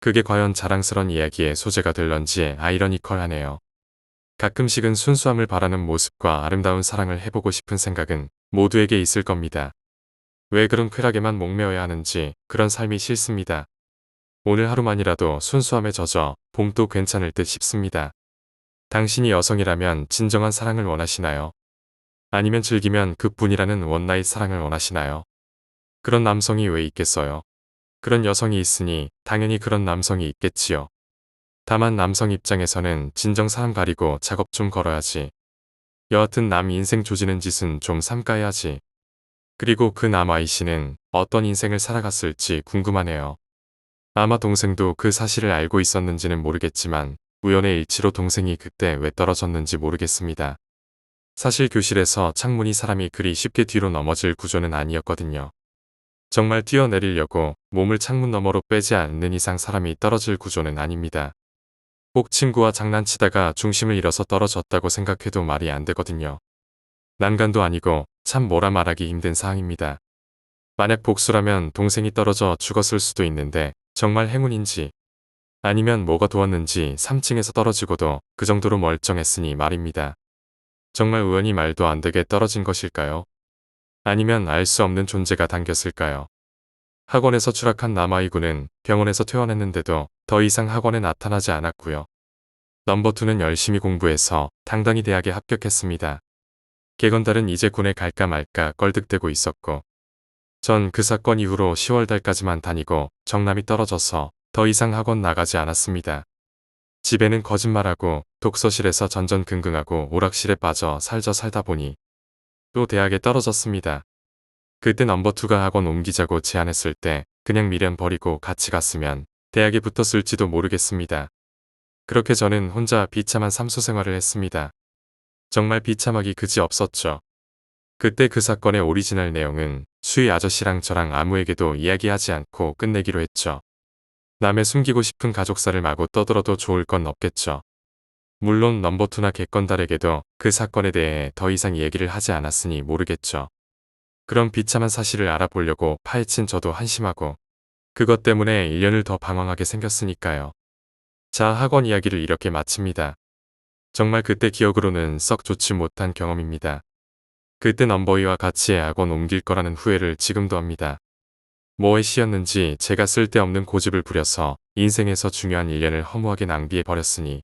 그게 과연 자랑스런 이야기의 소재가 될런지 아이러니컬하네요. 가끔씩은 순수함을 바라는 모습과 아름다운 사랑을 해보고 싶은 생각은 모두에게 있을 겁니다. 왜 그런 쾌락에만 목매어야 하는지 그런 삶이 싫습니다. 오늘 하루만이라도 순수함에 젖어 봄도 괜찮을 듯 싶습니다. 당신이 여성이라면 진정한 사랑을 원하시나요? 아니면 즐기면 그뿐이라는 원나잇 사랑을 원하시나요? 그런 남성이 왜 있겠어요? 그런 여성이 있으니 당연히 그런 남성이 있겠지요. 다만 남성 입장에서는 진정 사람 가리고 작업 좀 걸어야지. 여하튼 남 인생 조지는 짓은 좀 삼가야지. 그리고 그 남 아이씨는 어떤 인생을 살아갔을지 궁금하네요. 아마 동생도 그 사실을 알고 있었는지는 모르겠지만 우연의 일치로 동생이 그때 왜 떨어졌는지 모르겠습니다. 사실 교실에서 창문이 사람이 그리 쉽게 뒤로 넘어질 구조는 아니었거든요. 정말 뛰어내리려고 몸을 창문 너머로 빼지 않는 이상 사람이 떨어질 구조는 아닙니다. 꼭 친구와 장난치다가 중심을 잃어서 떨어졌다고 생각해도 말이 안 되거든요. 난간도 아니고 참 뭐라 말하기 힘든 사항입니다. 만약 복수라면 동생이 떨어져 죽었을 수도 있는데 정말 행운인지 아니면 뭐가 도왔는지 3층에서 떨어지고도 그 정도로 멀쩡했으니 말입니다. 정말 우연히 말도 안 되게 떨어진 것일까요? 아니면 알 수 없는 존재가 당겼을까요? 학원에서 추락한 남아이군은 병원에서 퇴원했는데도 더 이상 학원에 나타나지 않았고요. 넘버2는 열심히 공부해서 당당히 대학에 합격했습니다. 개건달은 이제 군에 갈까 말까 껄득대고 있었고 전 그 사건 이후로 10월 달까지만 다니고 정남이 떨어져서 더 이상 학원 나가지 않았습니다. 집에는 거짓말하고 독서실에서 전전긍긍하고 오락실에 빠져 살다 보니 또 대학에 떨어졌습니다. 그때 넘버2가 학원 옮기자고 제안했을 때 그냥 미련 버리고 같이 갔으면 대학에 붙었을지도 모르겠습니다. 그렇게 저는 혼자 비참한 삼수 생활을 했습니다. 정말 비참하기 그지 없었죠. 그때 그 사건의 오리지널 내용은 수희 아저씨랑 저랑 아무에게도 이야기하지 않고 끝내기로 했죠. 남의 숨기고 싶은 가족사를 마구 떠들어도 좋을 건 없겠죠. 물론 넘버2나 객건달에게도 그 사건에 대해 더 이상 얘기를 하지 않았으니 모르겠죠. 그런 비참한 사실을 알아보려고 파헤친 저도 한심하고 그것 때문에 1년을 더 방황하게 생겼으니까요. 자, 학원 이야기를 이렇게 마칩니다. 정말 그때 기억으로는 썩 좋지 못한 경험입니다. 그때 넘버2와 같이 학원 옮길 거라는 후회를 지금도 합니다. 뭐에 씌였는지 제가 쓸데없는 고집을 부려서 인생에서 중요한 1년을 허무하게 낭비해 버렸으니